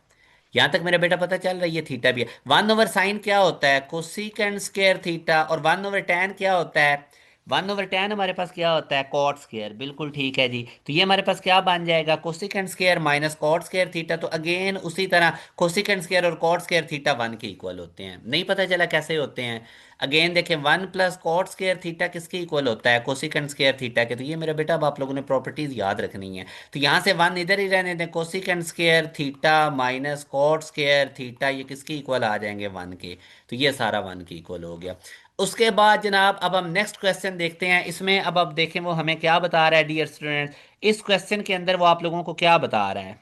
यहां तक मेरा बेटा पता चल रहा है, ये थीटा भी है। 1/sin क्या होता है, कोसिकेंड स्क्वायर थीटा, और 1/tan क्या होता है, 1/tan हमारे पास क्या होता है, कॉट स्क्वायर, बिल्कुल ठीक है जी। तो ये हमारे पास क्या बन जाएगा, cosecant square minus cot square theta. तो अगेन उसी तरह कोसिकेंड स्क्वायर और कॉट स्क्वायर थीटा वन के इक्वल होते हैं, नहीं पता चला कैसे होते हैं। अगेन देखें, 1 + cot स्क्वायर थीटा किसके इक्वल होता है, कोसिकेंड स्क्वायर थीटा के। तो ये मेरा बेटा अब आप लोगों ने प्रॉपर्टीज याद रखनी है। तो यहां से वन इधर ही रहने दें, cosecant square theta minus cot square theta, ये किसके इक्वल आ जाएंगे, वन के। तो ये सारा वन के इक्वल हो गया। उसके बाद जनाब अब हम नेक्स्ट क्वेश्चन देखते हैं। इसमें अब आप देखें वो हमें क्या बता रहा है डियर स्टूडेंट, इस क्वेश्चन के अंदर वो आप लोगों को क्या बता रहा है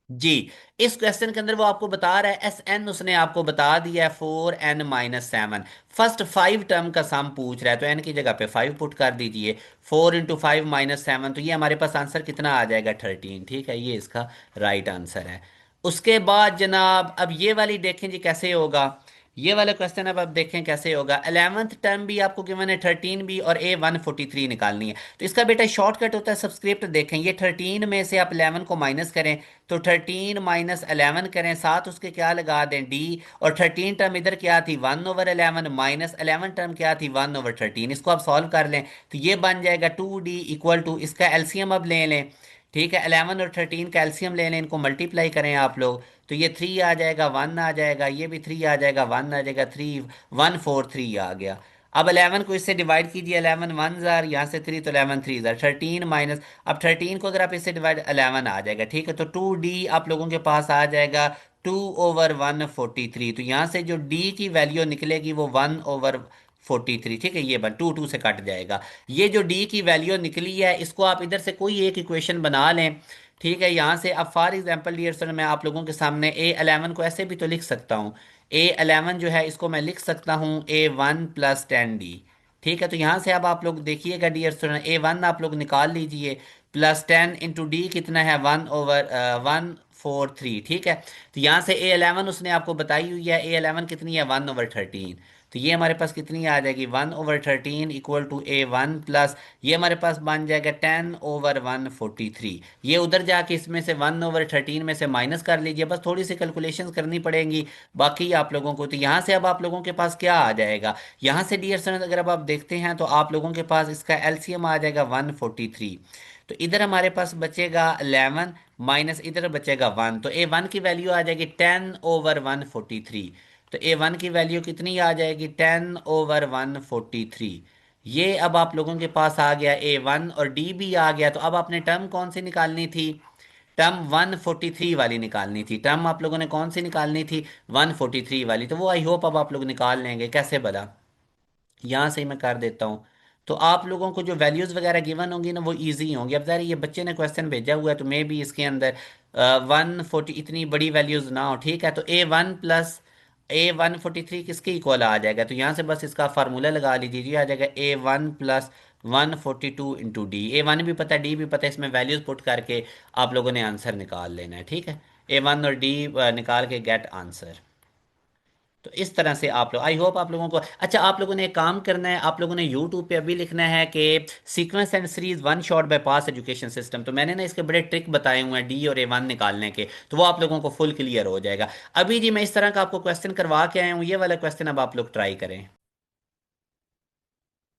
जी। इस क्वेश्चन के अंदर वो आपको बता रहा है एस एन, उसने आपको बता दिया है 4n-7। फर्स्ट 5 टर्म का सम पूछ रहा है, तो एन की जगह पे 5 पुट कर दीजिए। 4 × 5 - 7, तो ये हमारे पास आंसर कितना आ जाएगा, 13। ठीक है, ये इसका राइट आंसर है। उसके बाद जनाब अब ये वाली देखें जी कैसे होगा, ये वाला क्वेश्चन अब आप देखें कैसे होगा। 11th टर्म भी आपको गिवन है, 13 भी, और A 143 निकालनी है। तो इसका बेटा शॉर्टकट होता है सबस्क्रिप्ट, देखें ये 13 में से आप 11 को माइनस करें, तो 13 माइनस 11 करें, साथ उसके क्या लगा दें, डी। और 13 टर्म इधर क्या थी, 1/11, माइनस 11 टर्म क्या थी, 1/13। इसको आप सॉल्व कर लें तो ये बन जाएगा 2D इक्वल टू, इसका एलसीएम अब ले लें। ठीक है, 11 और 13 का एलसीएम ले लें, इनको मल्टीप्लाई करें आप लोग, तो ये 3 आ जाएगा, 1 आ जाएगा, ये भी 3 आ जाएगा, 1 आ जाएगा, 3 1 4 3 आ गया। अब 11 को इससे डिवाइड कीजिए, 11 1 जार, यहाँ से 3, तो 11 3 जार, 13 माइनस, अब 13 को अगर आप इससे डिवाइड, 11 आ जाएगा। ठीक है, तो 2D आप लोगों के पास आ जाएगा 2/143। तो यहाँ से जो D की वैल्यू निकलेगी वो 1/43। ठीक है, ये बन 2 से कट जाएगा। ये जो D की वैल्यू निकली है, इसको आप इधर से कोई एक इक्वेशन बना लें। ठीक है, यहाँ से अब फॉर एग्जाम्पल डियर सर मैं आप लोगों के सामने A11 को ऐसे भी तो लिख सकता हूँ। A11 जो है इसको मैं लिख सकता हूँ A1 + 10D। ठीक है, तो यहाँ से अब आप लोग देखिएगा डियर स्टूडेंट, A1 आप लोग निकाल लीजिए, प्लस 10 × D कितना है, 1/143। ठीक है, तो यहाँ से A11 उसने आपको बताई हुई है, A11 कितनी है, 1/13। तो ये हमारे पास कितनी आ जाएगी, 1/13 इक्वल टू A1 प्लस, ये हमारे पास बन जाएगा 10/143। ये उधर जाके इसमें से 1/13 में से माइनस कर लीजिए, बस थोड़ी सी कैलकुलेशंस करनी पड़ेंगी बाकी आप लोगों को। तो यहाँ से अब आप लोगों के पास क्या आ जाएगा, यहाँ से डियर स्टूडेंट अगर अब आप देखते हैं तो आप लोगों के पास इसका एलसीएम आ जाएगा 143। तो इधर हमारे पास बचेगा 11 माइनस इधर बचेगा 1, तो A1 की वैल्यू आ जाएगी 10/143। तो A1 की वैल्यू कितनी आ जाएगी, 10/143। ये अब आप लोगों के पास आ गया A1, और D भी आ गया। तो अब आपने टर्म कौन सी निकालनी थी, टर्म 143 वाली निकालनी थी। टर्म आप लोगों ने कौन सी निकालनी थी, 143 वाली। तो वो आई होप अब आप लोग निकाल लेंगे, कैसे बता, यहाँ से ही मैं कर देता हूँ। तो आप लोगों को जो वैल्यूज़ वगैरह गिवन होंगी ना वो इजी होंगी। अब ज़रा ये बच्चे ने क्वेश्चन भेजा हुआ है, तो मे भी इसके अंदर 140 इतनी बड़ी वैल्यूज ना हो, ठीक है। तो A1 + A143 किसके इक्वल आ जाएगा? तो यहाँ से बस इसका फार्मूला लगा लीजिए जी, आ जाएगा A1 + 142 × D। A1 भी पता है, डी भी पता है, इसमें वैल्यूज पुट करके आप लोगों ने आंसर निकाल लेना है, ठीक है। A1 और D निकाल के गेट आंसर। तो इस तरह से आप लोग, आई होप आप लोगों को, अच्छा आप लोगों ने एक काम करना है, आप लोगों ने यूट्यूब पे अभी लिखना है कि sequence and series one shot bye pass education system. तो मैंने ना इसके बड़े ट्रिक बताए हुए हैं D और A1 निकालने के, तो वो आप लोगों को फुल क्लियर हो जाएगा। अभी जी मैं इस तरह का आपको क्वेश्चन करवा के आया हूँ, ये वाला क्वेश्चन अब आप लोग ट्राई करें।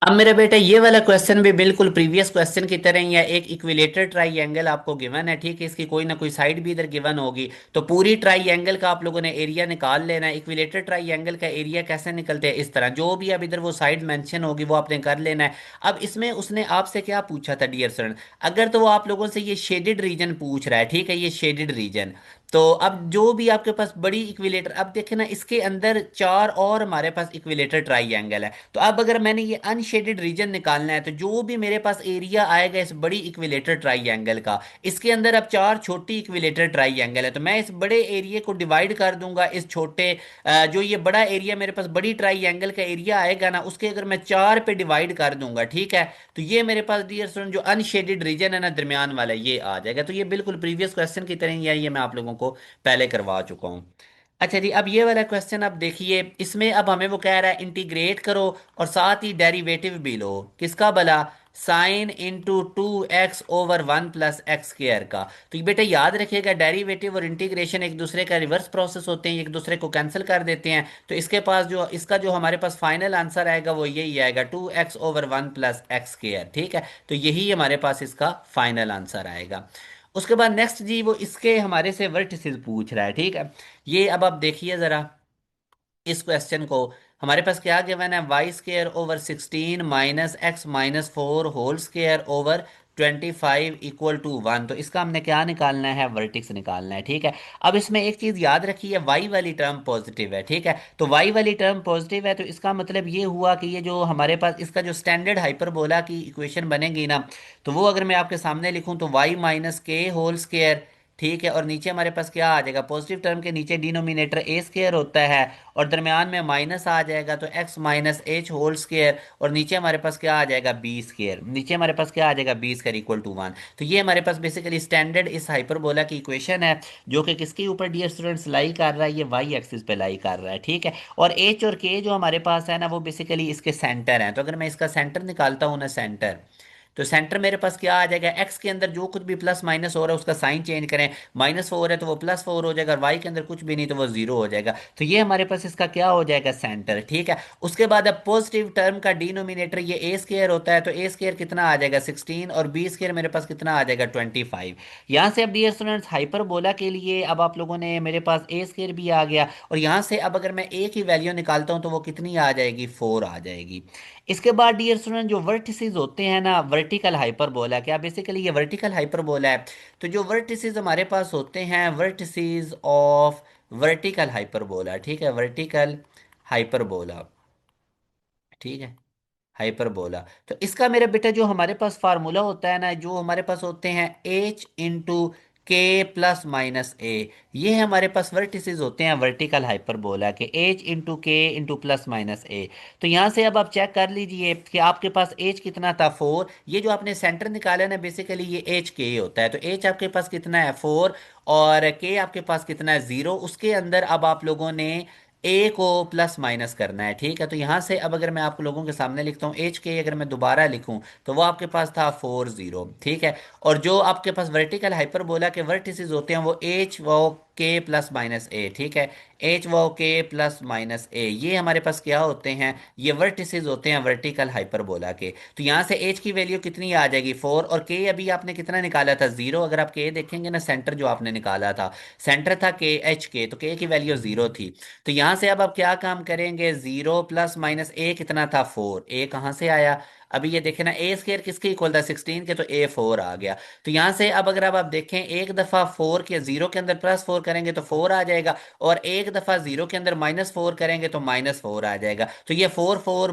अब मेरे बेटे ये वाला क्वेश्चन भी बिल्कुल प्रीवियस क्वेश्चन की तरह ही है। एक इक्विलेटर ट्राइएंगल आपको गिवन है, ठीक है, इसकी कोई ना कोई साइड भी इधर गिवन होगी। तो पूरी ट्राइएंगल का आप लोगों ने एरिया निकाल लेना है। इक्विलेटर ट्राइएंगल का एरिया कैसे निकलते हैं? इस तरह, जो भी अब इधर वो साइड मेंशन होगी वो आपने कर लेना है। अब इसमें उसने आपसे क्या पूछा था डियर स्टूडेंट, अगर तो वो आप लोगों से ये शेडेड रीजन पूछ रहा है, ठीक है, ये शेडेड रीजन। तो अब जो भी आपके पास बड़ी इक्विलेटर, अब देखे ना इसके अंदर चार और हमारे पास इक्विलेटर ट्राइएंगल है। तो अब अगर मैंने ये अनशेडेड रीजन निकालना है, तो जो भी मेरे पास एरिया आएगा इस बड़ी इक्विलेटर ट्राइएंगल का, इसके अंदर अब चार छोटी इक्विलेटर ट्राइएंगल है, तो मैं इस बड़े एरिया को डिवाइड कर दूंगा इस छोटे, जो ये बड़ा एरिया मेरे पास बड़ी ट्राइएंगल का एरिया आएगा ना, उसके अगर मैं चार पे डिवाइड कर दूंगा, ठीक है, तो ये मेरे पास डियर स्टूडेंट जो अनशेडेड रीजन है ना दरमियान वाला, ये आ जाएगा। तो ये बिल्कुल प्रीवियस क्वेश्चन की तरह ही है, ये मैं आप लोगों को पहले करवा चुका हूँ। अच्छा जी, अब ये वाला क्वेश्चन अब देखिए, इसमें अब हमें वो कह रहा है इंटीग्रेट करो और साथ ही डेरिवेटिव भी लो। किसका भला? साइन इंटू 2x/1 + x² का। तो ये बेटा याद रखिएगा, डेरिवेटिव और इंटीग्रेशन एक दूसरे का रिवर्स प्रोसेस होते हैं, एक दूसरे को कैंसिल कर देते हैं। तो इसके पास जो इसका जो हमारे पास फाइनल आंसर आएगा वो यही आएगा, 2x/1 + x², ठीक है। तो यही हमारे पास इसका फाइनल आंसर आएगा। उसके बाद नेक्स्ट जी वो इसके हमारे से वर्टिसेस पूछ रहा है, ठीक है। ये अब आप देखिए जरा इस क्वेश्चन को, हमारे पास क्या गिवन है, y² / -(x−4)² = 25 तो इसका हमने क्या निकालना है? वर्टिक्स निकालना है, ठीक है। अब इसमें एक चीज याद रखिए, y वाली टर्म पॉजिटिव है, ठीक है। तो y वाली टर्म पॉजिटिव है, तो इसका मतलब ये हुआ कि ये जो हमारे पास इसका जो स्टैंडर्ड हाइपरबोला की इक्वेशन बनेगी ना, तो वो अगर मैं आपके सामने लिखूं तो y - k² ठीक है, और नीचे हमारे पास क्या आ जाएगा? पॉजिटिव टर्म के नीचे डिनोमिनेटर A² होता है और दरमियान में माइनस आ जाएगा, तो x - h² और नीचे हमारे पास क्या आ जाएगा? B²। नीचे हमारे पास क्या आ जाएगा? B² = 1। तो ये हमारे पास बेसिकली स्टैंडर्ड इस हाइपरबोला की इक्वेशन है, जो कि किसके ऊपर डियर स्टूडेंट्स लाई कर रहा है? ये वाई एक्सिस पे लाई कर रहा है, ठीक है। और H और K जो हमारे पास है ना, वो बेसिकली इसके सेंटर हैं। तो अगर मैं इसका सेंटर निकालता हूँ ना, सेंटर, तो सेंटर मेरे पास क्या आ जाएगा? एक्स के अंदर जो कुछ भी प्लस माइनस हो रहा है उसका साइन चेंज करें, -4 है तो वो +4 हो जाएगा, और वाई के अंदर कुछ भी नहीं तो वो 0 हो जाएगा। तो ये हमारे पास इसका क्या हो जाएगा? सेंटर, ठीक है। उसके बाद अब पॉजिटिव टर्म का डिनोमिनेटर ये A² होता है, तो A² कितना आ जाएगा? 16, और B² मेरे पास कितना आ जाएगा? 25। यहाँ से अब डियर स्टूडेंट्स हाइपरबोला के लिए अब आप लोगों ने, मेरे पास A² भी आ गया, और यहाँ से अब अगर मैं A की वैल्यू निकालता हूँ तो वो कितनी आ जाएगी? 4 आ जाएगी। इसके बाद डियर स्टूडेंट जो वर्टिसेस होते हैं ना, वर्टिकल हाइपरबोला, क्या बेसिकली ये वर्टिकल हाइपरबोला है। तो जो वर्टिसेस हमारे पास होते हैं, वर्टिसेस ऑफ वर्टिकल हाइपरबोला, ठीक है, वर्टिकल हाइपरबोला, ठीक है, हाइपरबोला। तो इसका मेरे बेटा जो हमारे पास फार्मूला होता है ना, जो हमारे पास होते हैं H × K ± A, ये हमारे पास वर्टिसेस होते हैं वर्टिकल हाइपरबोला के, H × K ± A। तो यहाँ से अब आप चेक कर लीजिए कि आपके पास H कितना था? 4। ये जो आपने सेंटर निकाला है ना, बेसिकली ये HK होता है। तो H आपके पास कितना है? 4। और K आपके पास कितना है? 0। उसके अंदर अब आप लोगों ने ए को प्लस माइनस करना है, ठीक है। तो यहां से अब अगर मैं आप लोगों के सामने लिखता हूँ HK, अगर मैं दोबारा लिखूं तो वो आपके पास था 4 0, ठीक है। और जो आपके पास वर्टिकल हाइपरबोला के वर्टिसेस होते हैं वो H व K ± A, ठीक है। H व K ± A ये हमारे पास क्या होते हैं? ये वर्टिसेस होते हैं वर्टिकल हाइपरबोला के। तो यहाँ से H की वैल्यू कितनी आ जाएगी? 4, और K अभी आपने कितना निकाला था? 0। अगर आप K देखेंगे ना, सेंटर जो आपने निकाला था, सेंटर था HK, तो K की वैल्यू 0 थी। तो यहां से अब आप क्या काम करेंगे? 0 ± A कितना था? 4। A कहां से आया? अभी ये देखें ना, ए स्केयर किसके इक्वल था 16 के, तो ए 4 आ गया। तो यहाँ से अब अगर अब आप देखें, एक दफा 4 के जीरो के अंदर +4 करेंगे तो 4 आ जाएगा, और एक दफा जीरो के अंदर -4 करेंगे तो -4 आ जाएगा। तो ये 4 4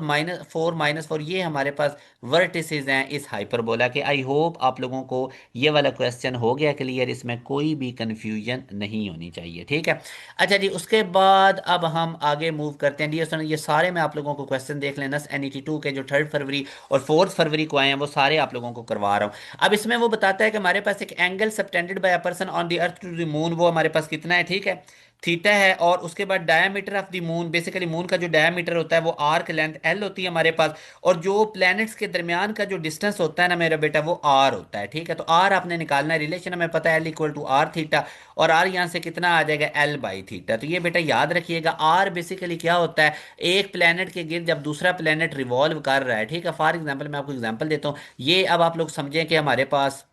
-4 ये हमारे पास वर्टिसेस हैं इस हाइपरबोला के। आई होप आप लोगों को ये वाला क्वेश्चन हो गया क्लियर, इसमें कोई भी कंफ्यूजन नहीं होनी चाहिए, ठीक है। अच्छा जी, उसके बाद अब हम आगे मूव करते हैं डियर स्टूडेंट। ये सारे मैं आप लोगों को क्वेश्चन देख लेना, NET 2 के जो 3 फरवरी और 4 फरवरी को आए हैं वो सारे आप लोगों को करवा रहा हूँ। अब इसमें वो बताता है कि हमारे पास एक angle subtended by a person on the earth to the moon, वो हमारे पास कितना है, ठीक है, थीटा है। और उसके बाद diameter of the moon, basically moon का जो डायमीटर होता है वो आर्क लेंथ एल होती है हमारे पास। और जो प्लैनेट्स के दरमियान का जो डिस्टेंस होता है ना मेरा बेटा, वो आर होता है, ठीक है। तो आर आपने निकालना है, रिलेशन हमें पता है L = R थीटा, और आर यहाँ से कितना आ जाएगा, L/थीटा। तो ये बेटा याद रखिएगा, आर बेसिकली क्या होता है, एक प्लेनेट के गिर्द जब दूसरा प्लेनेट रिवॉल्व कर रहा है, ठीक है। फॉर एग्जाम्पल मैं आपको एग्जाम्पल देता हूँ, ये अब आप लोग समझें कि हमारे पास,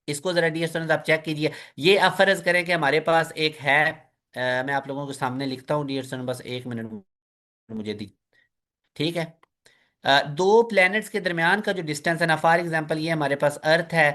इसको जरा डियर स्टूडेंट आप चेक कीजिए। ये आप फर्ज करें कि हमारे पास एक है, मैं आप लोगों के सामने लिखता हूँ डियर स्टूडेंट, बस 1 मिनट मुझे दी, ठीक है। दो प्लैनेट्स के दरमियान का जो डिस्टेंस है ना, फॉर एग्जांपल ये हमारे पास अर्थ है,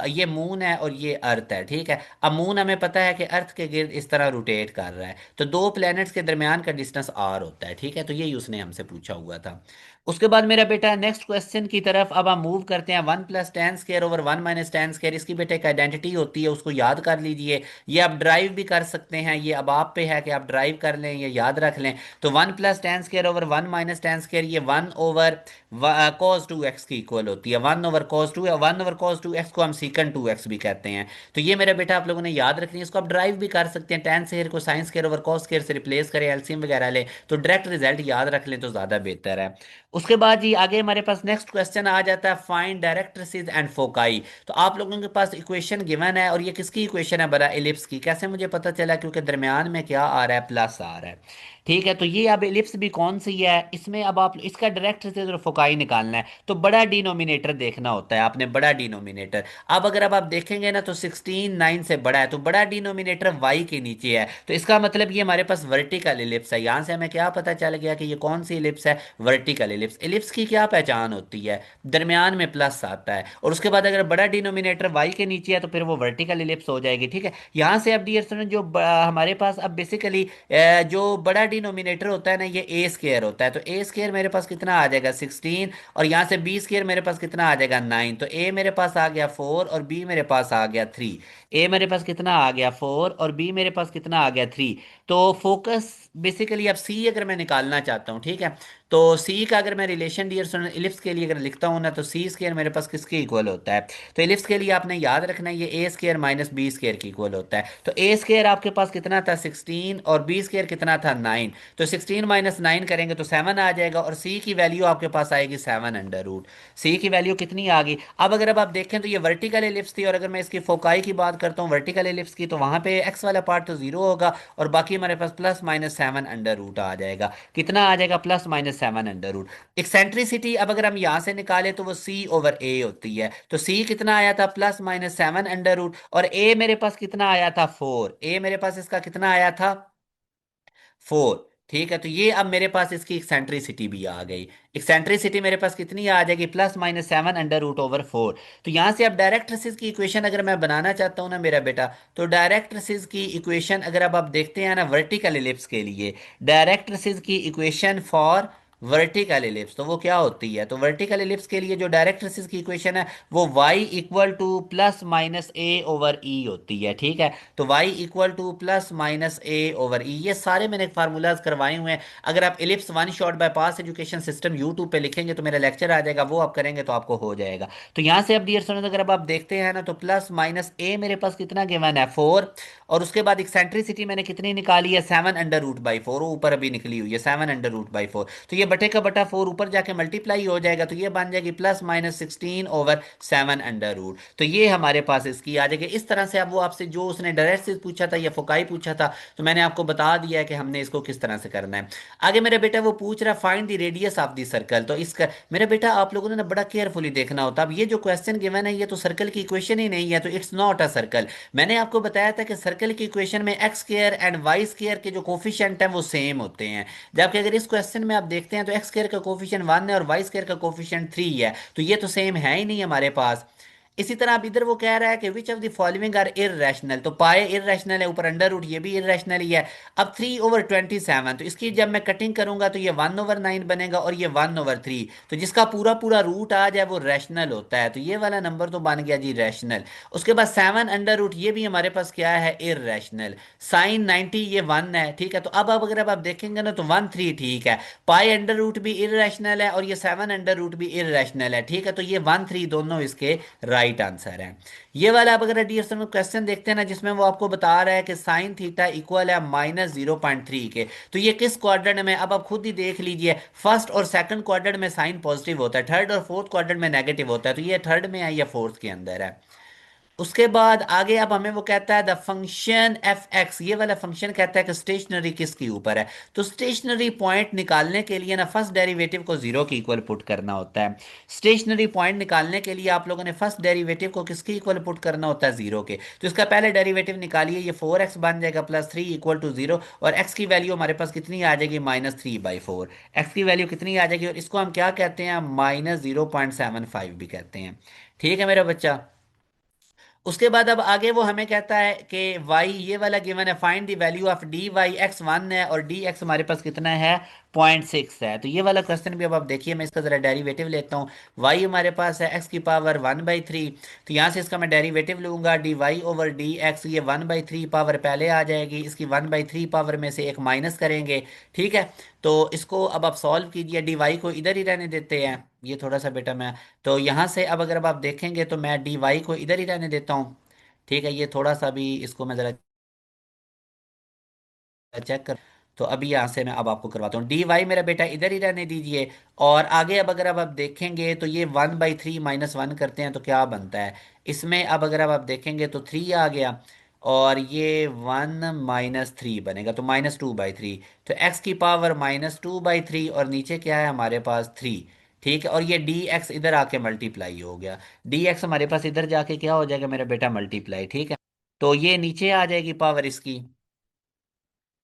ये मून है और ये अर्थ है, ठीक है। अब मून हमें पता है कि अर्थ के गिर्द इस तरह रोटेट कर रहा है, तो दो प्लैनेट्स के दरमियान का डिस्टेंस आर होता है, ठीक है। तो यही उसने हमसे पूछा हुआ था। उसके बाद मेरा बेटा नेक्स्ट क्वेश्चन की तरफ अब हम मूव करते हैं। 1 + tan² / 1 - tan², इसकी बेटे एक आइडेंटिटी होती है, उसको याद कर लीजिए। ये आप ड्राइव भी कर सकते हैं, ये अब आप पे है कि आप ड्राइव कर लें, ये याद रख लें। तो 1 + tan² / 1 - tan², ये 1/cos 2x की इक्वल होती है, 1/cos 2, या 1/cos 2x को हम secant 2x भी कहते हैं। तो ये मेरा बेटा आप लोगों ने याद रखनी है, इसको आप ड्राइव भी कर सकते हैं, tan स्क्वायर को sin square over cos square से रिप्लेस करें, एलसीएम वगैरह लें, तो डायरेक्ट रिजल्ट याद रख लें तो ज़्यादा बेहतर है। उसके बाद जी आगे हमारे पास नेक्स्ट क्वेश्चन आ जाता है, फाइंड डायरेक्ट्रिसेस एंड फोकाई। तो आप लोगों के पास इक्वेशन गिवन है, और ये किसकी इक्वेशन है बड़ा, एलिप्स की। कैसे मुझे पता चला, क्योंकि दरमियान में क्या आ रहा है, प्लस आ रहा है, ठीक है। तो ये अब एलिप्स भी कौन सी है, इसमें अब आप इसका डायरेक्ट से फोकाई निकालना है, तो बड़ा डिनोमिनेटर देखना होता है आपने, बड़ा डिनोमिनेटर। अब अगर अब आप देखेंगे ना, तो 16 9 से बड़ा है, तो बड़ा डिनोमिनेटर वाई के नीचे है, तो इसका मतलब ये हमारे पास वर्टिकल एलिप्स है। यहां से हमें क्या पता चल गया कि ये कौन सी एलिप्स है, वर्टिकल एलिप्स। एलिप्स की क्या पहचान होती है, दरमियान में प्लस आता है, और उसके बाद अगर बड़ा डिनोमिनेटर वाई के नीचे है तो फिर वो वर्टिकल एलिप्स हो जाएगी, ठीक है। यहां से अब डियर स्टूडेंट जो हमारे पास अब बेसिकली जो बड़ा डिनोमिनेटर होता है ना, ये ए स्केयर होता है। तो ए स्केयर मेरे पास कितना आ जाएगा 16, और यहाँ से बी स्केयर मेरे पास कितना आ जाएगा 9। तो ए मेरे पास आ गया 4 और बी मेरे पास आ गया 3। ए मेरे पास कितना आ गया 4 और बी मेरे पास कितना आ गया 3। तो फोकस बेसिकली अब सी अगर मैं निकालना चाहता हूँ, ठीक है, तो सी का अगर मैं रिलेशन डियर स्टूडेंट इलिप्स के लिए अगर लिखता हूँ ना, तो सी स्केयर मेरे पास किसके इक्वल होता है, तो इलिप्स के लिए आपने याद रखना है ये ए स्केयर माइनस बी स्केयर की इक्वल होता है। तो ए स्केयर आपके पास कितना था 16, और बी स्केयर कितना था 9। तो 16 - 9 करेंगे तो 7 आ जाएगा, और सी की वैल्यू आपके पास आएगी 7 अंडर रूट। सी की वैल्यू कितनी आ गई, अब आप देखें तो ये वर्टिकल एलिप्स थी, और अगर मैं इसकी फोकाई की बात करता हूँ वर्टिकल एलिप्स की, तो वहां पे एक्स वाला पार्ट तो जीरो होगा, और बाकी हमारे पास +- 7 आ जाएगा। कितना आ जाएगा, +- 7 अंडर रूट। एक्सेंट्रिसिटी अब अगर हम यहां से निकाले तो वो C/A होती है। तो C कितना आया था, +- 7 अंडर रूट, और A मेरे पास कितना आया था 4। A मेरे पास इसका कितना आया था 4, ठीक है। तो ये अब मेरे पास इसकी एक्सेंट्रिसिटी भी आ गई। एक्सेंट्रिसिटी मेरे पास कितनी आ जाएगी, +- 7 अंडर रूट/4। तो यहां से अब डायरेक्ट्रिसिस की इक्वेशन अगर मैं बनाना चाहता हूं ना मेरा बेटा, तो डायरेक्ट्रिसिस की इक्वेशन अगर अब आप देखते हैं ना वर्टिकल एलिप्स के लिए, डायरेक्ट्रिसिस की इक्वेशन फॉर वर्टिकल एलिप्स तो वो क्या होती है, तो वर्टिकल एलिप्स के लिए जो डायरेक्ट्रिसिस की इक्वेशन है वो y = +- a/e होती है, ठीक है। तो y = +- a/e, ये सारे मैंने फार्मूलाज करवाए हुए हैं। अगर आप इलिप्स वन शॉट बाय पास एजुकेशन सिस्टम यूट्यूब पे लिखेंगे तो मेरा लेक्चर आ जाएगा, वो आप करेंगे तो आपको हो जाएगा। तो यहाँ से अब डियर स्टूडेंट अगर अब आप देखते हैं ना, तो +- a मेरे पास कितना गिवन है 4, और उसके बाद एक्सेंट्रिसिटी मैंने कितनी निकाली है 7 अंडर रूट/4, वो ऊपर अभी निकली हुई है 7 अंडर रूट/4। तो ये बटे का बटा 4 ऊपर जाके मल्टीप्लाई हो जाएगा, तो ये बन जाएगी +- 16/7 अंडर रूट। तो ये हमारे पास इसकी आ जाएगी इस तरह से। अब वो आपसे जो उसने डायरेक्ट से पूछा था या फोकाई पूछा था, तो मैंने आपको बता दिया है कि हमने इसको किस तरह से करना है। आगे मेरा बेटा वो पूछ रहा find the radius of the circle. तो इसका मेरा बेटा आप लोगों ने ना बड़ा केयरफुली देखना होता। अब ये जो क्वेश्चन गिवन है ये तो सर्कल की इक्वेशन ही नहीं है, तो इट्स नॉट अ सर्कल। मैंने आपको बताया था कि सर्कल की इक्वेशन में x square and y square के जो कोफिशिएंट हैं वो सेम होते हैं, जबकि अगर इस क्वेश्चन में आप देखते हैं हैं तो एक्स स्क्वायर का कोफिशिएंट 1 है और वाई स्क्वायर का कोफिशिएंट 3 है, तो ये तो सेम है ही नहीं हमारे पास। इसी तरह अब इधर वो कह रहा है कि which of the following are irrational, तो पाए इररेशनल है, ऊपर अंडर रूट ये भी इररेशनल ही है। अब 3/27, तो इसकी जब मैं कटिंग करूंगा तो ये 1/9 बनेगा और ये 1/3, तो जिसका पूरा पूरा रूट आ जाए वो रैशनल होता है, तो ये वाला नंबर तो बन गया जी रैशनल। उसके बाद 7 अंडर रूट ये भी हमारे पास क्या है, इररेशनल। साइन 90 ये 1 है, ठीक है। तो अब अगर अब आप देखेंगे ना तो 1 3 ठीक है। पाई अंडर रूट भी इररेशनल है और ये 7 अंडर रूट भी इररेशनल है, ठीक है। तो ये 1 3 दोनों इसके राइट आंसर है। ये वाला अब अगर डियर स्टूडेंट क्वेश्चन देखते हैं ना, जिसमें वो आपको बता रहा है कि साइन थीटा इक्वल है -0.3 के, तो ये किस क्वाड्रेंट में, अब आप खुद ही देख लीजिए। फर्स्ट और सेकंड क्वाड्रेंट में साइन पॉजिटिव होता है, थर्ड और फोर्थ क्वाड्रेंट में नेगेटिव होता है, तो ये थर्ड में है या फोर्थ के अंदर है। उसके बाद आगे अब हमें वो कहता है द फंक्शन एफ एक्स, ये वाला फंक्शन कहता है कि स्टेशनरी किसके ऊपर है। तो स्टेशनरी पॉइंट निकालने के लिए ना फर्स्ट डेरिवेटिव को जीरो के इक्वल पुट करना होता है। स्टेशनरी पॉइंट निकालने के लिए आप लोगों ने फर्स्ट डेरिवेटिव को किसके इक्वल पुट करना होता है, जीरो के। तो इसका पहले डेरिवेटिव निकालिए, ये 4x बन जाएगा +3 इक्वल टू जीरो, और x की वैल्यू हमारे पास कितनी आ जाएगी, -3/4। एक्स की वैल्यू कितनी आ जाएगी, और इसको हम क्या कहते हैं, -0.75 भी कहते हैं, ठीक है मेरा बच्चा। उसके बाद अब आगे वो हमें कहता है कि y ये वाला गिवन है, find the value of d y, x 1 है और डी एक्स हमारे पास कितना है, 0.6 है। तो ये वाला क्वेश्चन भी अब आप देखिए, मैं इसका जरा डेरिवेटिव लेता हूँ। y हमारे पास है x⁻1/3, तो यहाँ से इसका मैं डेरिवेटिव लूंगा, dy/dx, ये 1/3 पावर पहले आ जाएगी, इसकी 1/3 पावर में से एक माइनस करेंगे, ठीक है। तो इसको अब आप सॉल्व कीजिए, dy को इधर ही रहने देते हैं, ये थोड़ा सा बेटा मैं, तो यहाँ से अब अगर अब आप देखेंगे तो मैं डी वाई को इधर ही रहने देता हूँ, ठीक है। ये थोड़ा सा भी इसको मैं ज़रा चेक कर, तो अभी यहाँ से मैं अब आपको करवाता हूँ, डी वाई मेरा बेटा इधर ही रहने दीजिए। और आगे अब अगर अब आप देखेंगे तो ये 1/3 -1 करते हैं तो क्या बनता है, इसमें अब अगर अब आप देखेंगे तो 3 आ गया, और ये 1 - 3 बनेगा, तो -2/3। तो एक्स की पावर -2/3 और नीचे क्या है हमारे पास 3, ठीक है। और ये डी एक्स इधर आके मल्टीप्लाई हो गया, डी एक्स हमारे पास इधर जाके क्या हो जाएगा मेरा बेटा, मल्टीप्लाई, ठीक है। तो ये नीचे आ जाएगी पावर, इसकी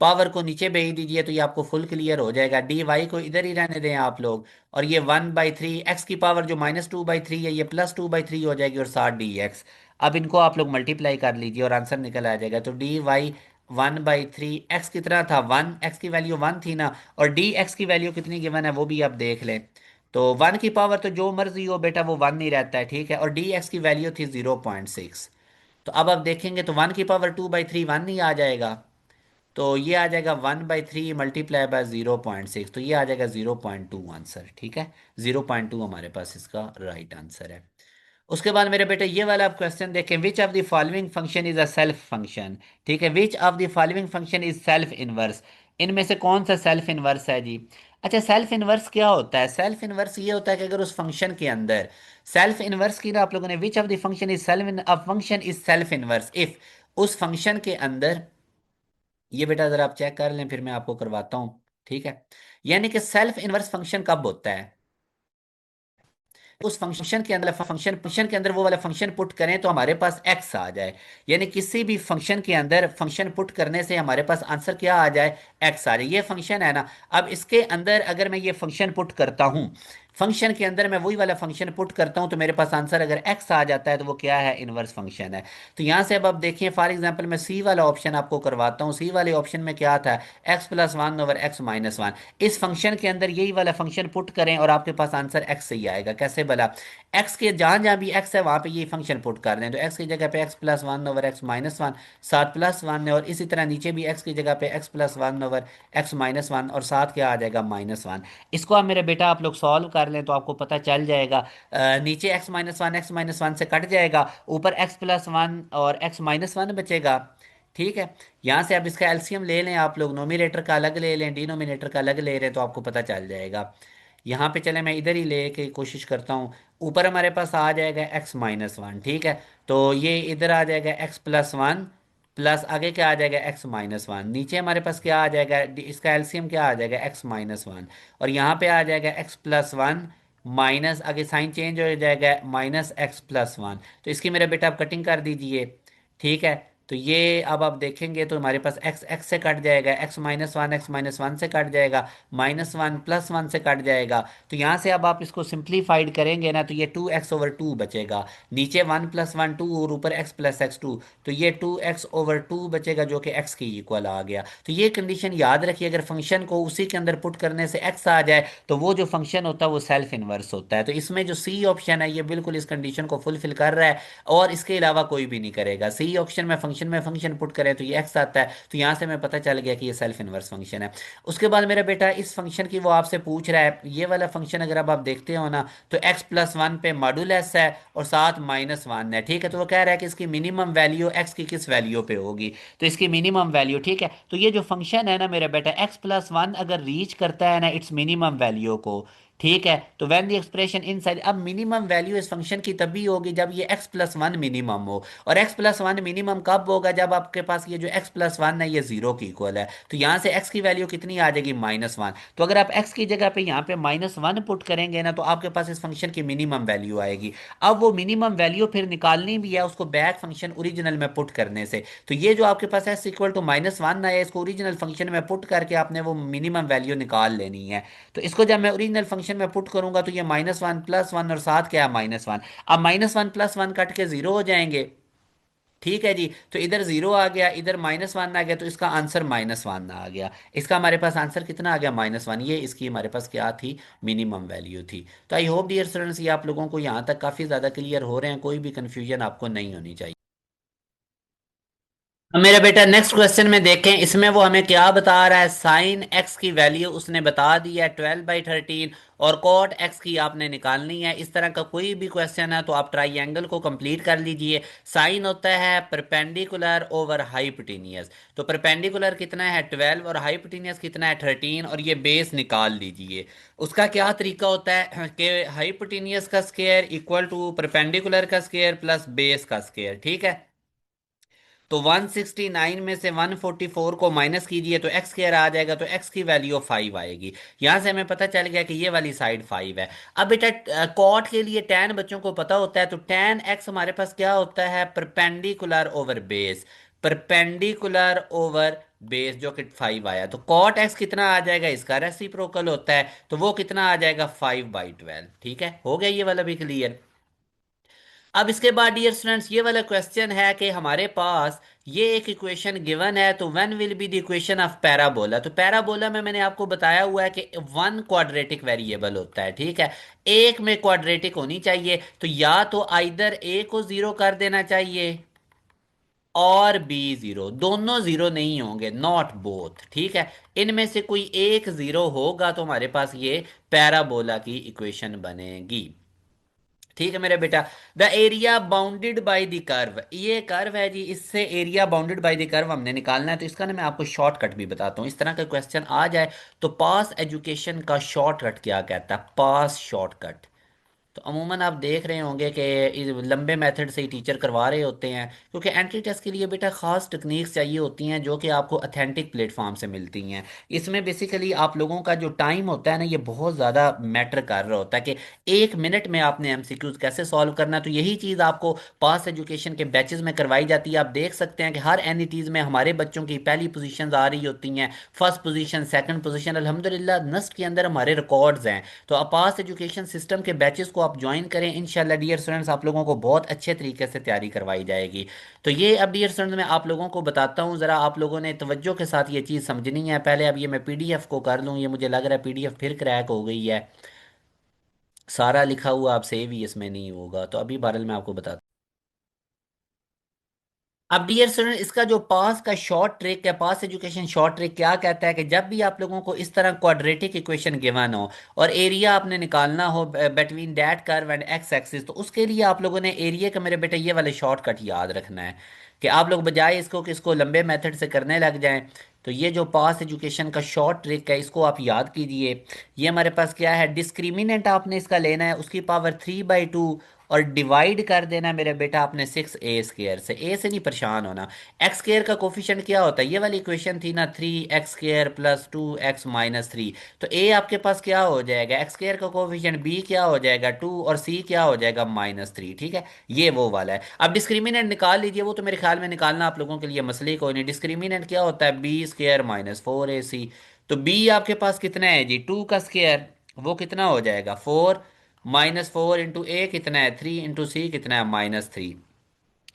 पावर को नीचे भेज दीजिए तो ये आपको फुल क्लियर हो जाएगा। डी वाई को इधर ही रहने दें आप लोग, और ये 1/3, एक्स की पावर जो -2/3 है ये +2/3 हो जाएगी, और साथ डी एक्स। अब इनको आप लोग मल्टीप्लाई कर लीजिए और आंसर निकल आ जाएगा। तो डी वाई 1/3, एक्स कितना था 1, एक्स की वैल्यू 1 थी ना, और डी एक्स की वैल्यू कितनी गिवन है वो भी आप देख लें। तो 1 की पावर तो जो मर्जी हो बेटा वो 1 ही रहता है, ठीक है। और डी एक्स की वैल्यू थी 0.6, तो अब आप देखेंगे तो 1 की पावर 2/3 1 ही आ जाएगा, तो ये आ जाएगा 1/3 मल्टीप्लाई बाय 0.6, तो ये आ जाएगा 0.2 आंसर, ठीक है। 0.2 हमारे पास इसका राइट आंसर है। उसके बाद मेरे बेटे ये वाला आप क्वेश्चन देखें, विच of the following function is a self function, ठीक है। विच of the following function is self inverse, इनमें से कौन सा सेल्फ इनवर्स है जी। अच्छा, सेल्फ इनवर्स क्या होता है, सेल्फ इनवर्स ये होता है कि अगर उस फंक्शन के अंदर, सेल्फ इनवर्स की ना आप लोगों ने, विच of the function is self, a function is self inverse if, उस फंक्शन के अंदर, ये बेटा जरा आप चेक कर लें फिर मैं आपको करवाता हूँ, ठीक है। यानी कि सेल्फ इनवर्स फंक्शन कब होता है, उस फंक्शन के अंदर, फंक्शन के अंदर वो वाला फंक्शन पुट करें तो हमारे पास एक्स आ जाए। यानी किसी भी फंक्शन के अंदर फंक्शन पुट करने से हमारे पास आंसर क्या आ जाए, एक्स आ जाए। ये फंक्शन है ना, अब इसके अंदर अगर मैं ये फंक्शन पुट करता हूँ, फंक्शन के अंदर मैं वही वाला फंक्शन पुट करता हूँ, तो मेरे पास आंसर अगर एक्स आ जाता है तो वो क्या है, इनवर्स फंक्शन है। तो यहाँ से अब आप देखिए, फॉर एग्जाम्पल मैं सी वाला ऑप्शन आपको करवाता हूँ। सी वाले ऑप्शन में क्या था, x+1/x-1, इस फंक्शन के अंदर यही वाला फंक्शन पुट करें और आपके पास आंसर एक्स से ही आएगा। कैसे भला, एक्स के जहां जहां भी एक्स है वहां पे ये फंक्शन पुट कर दें, तो एक्स की जगह पे x+1/x-1 साथ +1 है, और इसी तरह नीचे भी एक्स की जगह पे x+1/x-1 और साथ क्या आ जाएगा, -1। इसको आप मेरे बेटा आप लोग सॉल्व कर लें तो आपको पता चल जाएगा। नीचे x-1 से कट जाएगा, ऊपर x+1 और x-1 बचेगा, ठीक है। यहाँ से अब इसका एलसीएम ले लें आप लोग, नोमिनेटर का अलग ले लें, डिनोमिनेटर का अलग ले लें, तो आपको पता चल जाएगा। यहाँ पे चले मैं इधर ही ले के कोशिश करता हूँ। ऊपर हमारे पास आ जाएगा x-1, ठीक है। तो ये इधर आ जाएगा x+1, प्लस आगे क्या आ जाएगा x-1, नीचे हमारे पास क्या आ जाएगा, इसका एलसीएम क्या आ जाएगा, x-1, और यहाँ पे आ जाएगा x+1 माइनस, आगे साइन चेंज हो जाएगा, -x+1। तो इसकी मेरा बेटा आप कटिंग कर दीजिए, ठीक है। तो ये अब आप देखेंगे तो हमारे पास एक्स एक्स से कट जाएगा, एक्स माइनस वन से कट जाएगा, माइनस वन प्लस वन से कट जाएगा। तो यहाँ से अब आप इसको सिंप्लीफाइड करेंगे ना, तो ये 2x/2 बचेगा। नीचे 1 + 1 2 और ऊपर x+x2, तो ये 2x/2 बचेगा जो कि x के इक्वल आ गया। तो ये कंडीशन याद रखिए, अगर फंक्शन को उसी के अंदर पुट करने से x आ जाए तो वो जो फंक्शन होता है वो सेल्फ इनवर्स होता है। तो इसमें जो सी ऑप्शन है ये बिल्कुल इस कंडीशन को फुलफिल कर रहा है, और इसके अलावा कोई भी नहीं करेगा। सी ऑप्शन में फंक्शन पुट करें तो ये एक्स आता है, तो यहाँ से हमें पता चल गया कि ये सेल्फ इनवर्स फंक्शन है। उसके बाद मेरा बेटा इस फंक्शन की वो आपसे पूछ रहा है, ये वाला फंक्शन अगर अब आप देखते हो ना, तो x+1 पे मॉडुलस है और साथ -1 है, ठीक है। तो वो कह रहा है कि इसकी मिनिमम वैल्यू x की किस वैल्यू पे होगी, तो इसकी मिनिमम वैल्यू, ठीक है। तो ये जो फंक्शन है ना मेरा बेटा, x+1 अगर रीच करता है ना इट्स मिनिमम वैल्यू को, ठीक है, तो व्हेन द एक्सप्रेशन इनसाइड, अब मिनिमम वैल्यू इस फंक्शन की तभी होगी जब ये x+1 मिनिमम हो। और x+1 मिनिमम कब होगा, जब आपके पास ये जो x+1 है ये जीरो की इक्वल है। तो यहाँ से x की वैल्यू कितनी आ जाएगी, -1। तो अगर आप x की जगह पे यहाँ पे -1 पुट करेंगे ना, तो आपके पास इस फंक्शन की मिनिमम वैल्यू आएगी। अब वो मिनिमम वैल्यू फिर निकालनी भी है उसको बैक फंक्शन ओरिजिनल में पुट करने से। तो ये जो आपके पास x = -1 है, इसको ओरिजिनल फंक्शन में पुट करके आपने वो मिनिमम वैल्यू निकाल लेनी है। तो इसको जब मैं ओरिजिनल फंक्शन में पुट करूंगा तो ये -1 + 1 और साथ क्या है, -1। अब -1 + 1 कट के जीरो हो जाएंगे, ठीक है जी। तो इधर जीरो आ गया, इधर -1 आ गया, तो इसका आंसर -1 आ गया। इसका हमारे पास आंसर कितना आ गया, -1। ये इसकी हमारे पास क्या थी, मिनिमम वैल्यू थी। तो आई होप डियर स्टूडेंट्स ये आप लोगों को यहाँ तक काफ़ी ज़्यादा क्लियर हो रहे हैं, कोई भी कंफ्यूजन आपको नहीं होनी चाहिए। अब मेरा बेटा नेक्स्ट क्वेश्चन में देखें, इसमें वो हमें क्या बता रहा है, साइन एक्स की वैल्यू उसने बता दी है 12/13, और कॉट एक्स की आपने निकालनी है। इस तरह का कोई भी क्वेश्चन है तो आप ट्राइंगल को कंप्लीट कर लीजिए। साइन होता है परपेंडिकुलर ओवर हाइपोटेनियस, तो परपेंडिकुलर कितना है 12 और हाइपोटेनियस कितना है 13, और ये बेस निकाल लीजिए। उसका क्या तरीका होता है कि हाइपोटेनियस का स्क्वायर इक्वल टू परपेंडिकुलर का स्क्वायर प्लस बेस का स्क्वायर, ठीक है। तो 169 में से 144 को माइनस कीजिए तो एक्स स्क्वायर आ जाएगा, तो एक्स की वैल्यू 5 आएगी। यहां से हमें पता चल गया कि ये वाली साइड 5 है। अब बेटा कॉट के लिए टैन बच्चों को पता होता है, तो टैन एक्स हमारे पास क्या होता है, perpendicular over base, perpendicular over base, जो कि 5 आया। तो कॉट एक्स कितना आ जाएगा, इसका रेसिप्रोकल होता है, तो वो कितना आ जाएगा, 5/12। ठीक है, हो गया ये वाला भी क्लियर। अब इसके बाद डियर स्टूडेंट्स ये वाला क्वेश्चन है कि हमारे पास ये एक इक्वेशन गिवन है, तो when will be the equation of parabola. तो पैराबोला में मैंने आपको बताया हुआ है कि वन क्वाड्रेटिक वेरिएबल होता है, ठीक है। एक में क्वाड्रेटिक होनी चाहिए, तो या तो आइदर ए को जीरो कर देना चाहिए और बी जीरो, दोनों जीरो नहीं होंगे, नॉट बोथ, ठीक है। इनमें से कोई एक जीरो होगा तो हमारे पास ये पैराबोला की इक्वेशन बनेगी। ठीक है मेरे बेटा। The area bounded by the curve, ये कर्व है जी, इससे area bounded by the curve हमने निकालना है। तो इसका ना मैं आपको शॉर्टकट भी बताता हूँ, इस तरह का क्वेश्चन आ जाए तो पास एजुकेशन का शॉर्टकट क्या कहता है, पास शॉर्टकट। तो अमूमन आप देख रहे होंगे कि इस लंबे मेथड से ही टीचर करवा रहे होते हैं, क्योंकि एंट्री टेस्ट के लिए बेटा खास टेक्निक्स चाहिए होती हैं जो कि आपको अथेंटिक प्लेटफॉर्म से मिलती हैं। इसमें बेसिकली आप लोगों का जो टाइम होता है ना, ये बहुत ज़्यादा मैटर कर रहा होता है कि 1 मिनट में आपने एमसीक्यूज कैसे सॉल्व करना है। तो यही चीज़ आपको पास एजुकेशन के बैचेस में करवाई जाती है। आप देख सकते हैं कि हर एनईटीज़ में हमारे बच्चों की पहली पोजीशंस आ रही होती हैं, फर्स्ट पोजीशन, सेकंड पोजीशन, अल्हम्दुलिल्लाह नस्ट के अंदर हमारे रिकॉर्ड्स हैं। तो आपास एजुकेशन सिस्टम के बैचेस को आप ज्वाइन करें, इंशाल्लाह डियर स्टूडेंट्स आप लोगों को बहुत अच्छे तरीके से तैयारी करवाई जाएगी। तो ये अब डियर स्टूडेंट्स मैं आप लोगों को बताता हूँ, ज़रा आप लोगों ने तवज्जो के साथ ये चीज़ समझनी है। पहले अब ये मैं पीडीएफ को कर लूँ, ये मुझे लग रहा है पीडीएफ फिर क्रैक हो गई है, सारा लिखा हुआ आप सेव ही इसमें नहीं होगा। तो अभी बहरहाल मैं आपको बताता अब डियर स्टूडेंट, इसका जो पास का शॉर्ट ट्रिक है, पास एजुकेशन शॉर्ट ट्रिक क्या कहता है कि जब भी आप लोगों को इस तरह क्वाड्रेटिक इक्वेशन गिवन हो और एरिया आपने निकालना हो between that curve and x axis, तो उसके लिए आप लोगों ने एरिया का मेरे बेटे ये वाले शॉर्टकट याद रखना है कि आप लोग बजाय इसको कि इसको लंबे मेथड से करने लग जाएं, तो ये जो पास एजुकेशन का शॉर्ट ट्रिक है इसको आप याद कीजिए। ये हमारे पास क्या है, डिस्क्रिमिनेंट आपने इसका लेना है उसकी पावर 3/2 और डिवाइड कर देना है मेरे बेटा आपने 6a² से। ए से नहीं परेशान होना। एक्स स्क्र का कोफिशिएंट क्या होता है, ये वाली इक्वेशन थी ना, 3x² + 2x - 3। तो ए आपके पास क्या हो जाएगा, एक्स स्क्र का कोफिशिएंट, बी क्या हो जाएगा 2 और सी क्या हो जाएगा -3। ठीक है, ये वो वाला है। अब डिस्क्रिमिनेंट निकाल लीजिए, वो तो मेरे ख्याल में निकालना आप लोगों के लिए मसले कोई नहीं। डिस्क्रिमिनेंट क्या होता है, b² - 4ac। तो b आपके पास कितना है जी, 2 का स्क्वायर, वो कितना हो जाएगा 4, -4 इंटू ए कितना है 3 इंटू सी कितना है -3।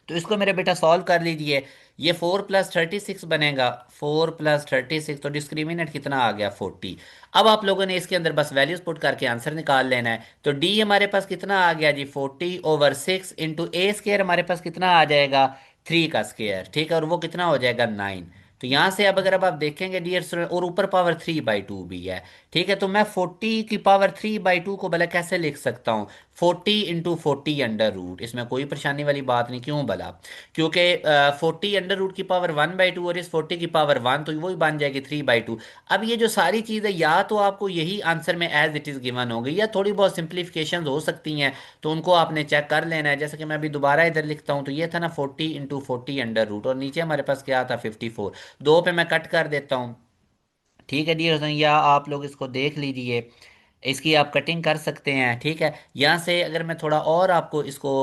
तो इसको मेरे बेटा सॉल्व कर लीजिए। ये 4 + 36 बनेगा, 4 + 36, तो डिस्क्रिमिनेंट कितना आ गया 40। अब आप लोगों ने इसके अंदर बस वैल्यूज पुट करके आंसर निकाल लेना है। तो डी हमारे पास कितना आ गया जी 40/6 इंटू a² हमारे पास कितना आ जाएगा 3 का स्क्वायर। ठीक है, और वो कितना हो जाएगा 9। तो यहां से अब अगर अब आप देखेंगे डियर स्टूडेंट, और ऊपर पावर 3/2 भी है। ठीक है, तो मैं 40 की पावर 3/2 को भला कैसे लिख सकता हूँ, 40 × 40 अंडर रूट। इसमें कोई परेशानी वाली बात नहीं, क्यों भला, क्योंकि 40 अंडर रूट की पावर 1/2 और इस 40 की पावर 1, तो वही बन जाएगी 3/2। अब ये जो सारी चीज़ है या तो आपको यही आंसर में एज इट इज़ गिवन होगी, या थोड़ी बहुत सिंप्लीफिकेशन हो सकती हैं, तो उनको आपने चेक कर लेना है। जैसे कि मैं अभी दोबारा इधर लिखता हूँ, तो ये था ना 40 × 40 अंडर रूट, और नीचे हमारे पास क्या था 54। दो पे मैं कट कर देता हूँ। ठीक है डियर, या आप लोग इसको देख लीजिए, इसकी आप कटिंग कर सकते हैं। ठीक है, यहाँ से अगर मैं थोड़ा और आपको इसको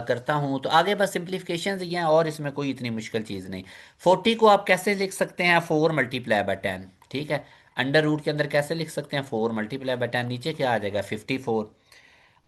करता हूँ, तो आगे बस सिंप्लीफिकेशन ही हैं, और इसमें कोई इतनी मुश्किल चीज़ नहीं। 40 को आप कैसे लिख सकते हैं, 4 × 10। ठीक है, अंडर रूट के अंदर कैसे लिख सकते हैं, 4 × 10, नीचे क्या आ जाएगा 54।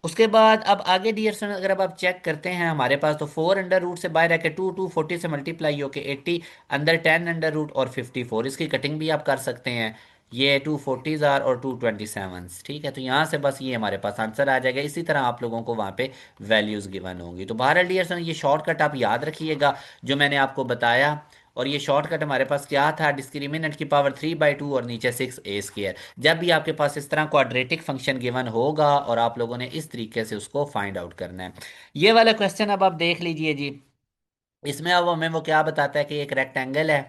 उसके बाद अब आगे डियर स्टूडेंट अगर अब आप चेक करते हैं हमारे पास, तो 4 अंडर रूट से बाहर आके 2 से मल्टीप्लाई होके 80, अंदर 10 अंडर रूट और 54। इसकी कटिंग भी आप कर सकते हैं। ये 240 और 227। ठीक है, तो यहाँ से बस ये हमारे पास आंसर आ जाएगा। इसी तरह आप लोगों को वहाँ पे वैल्यूज गिवन होंगी। तो बहरहाल डियर स्टूडेंट ये शॉर्टकट आप याद रखिएगा जो मैंने आपको बताया। और ये शॉर्टकट हमारे पास क्या था, डिस्क्रिमिनेंट की पावर 3/2 और नीचे 6a²। जब भी आपके पास इस तरह क्वाड्रेटिक फंक्शन गिवन होगा और आप लोगों ने इस तरीके से उसको फाइंड आउट करना है। ये वाला क्वेश्चन अब आप देख लीजिए जी। इसमें अब हमें वो क्या बताता है कि एक रेक्टेंगल है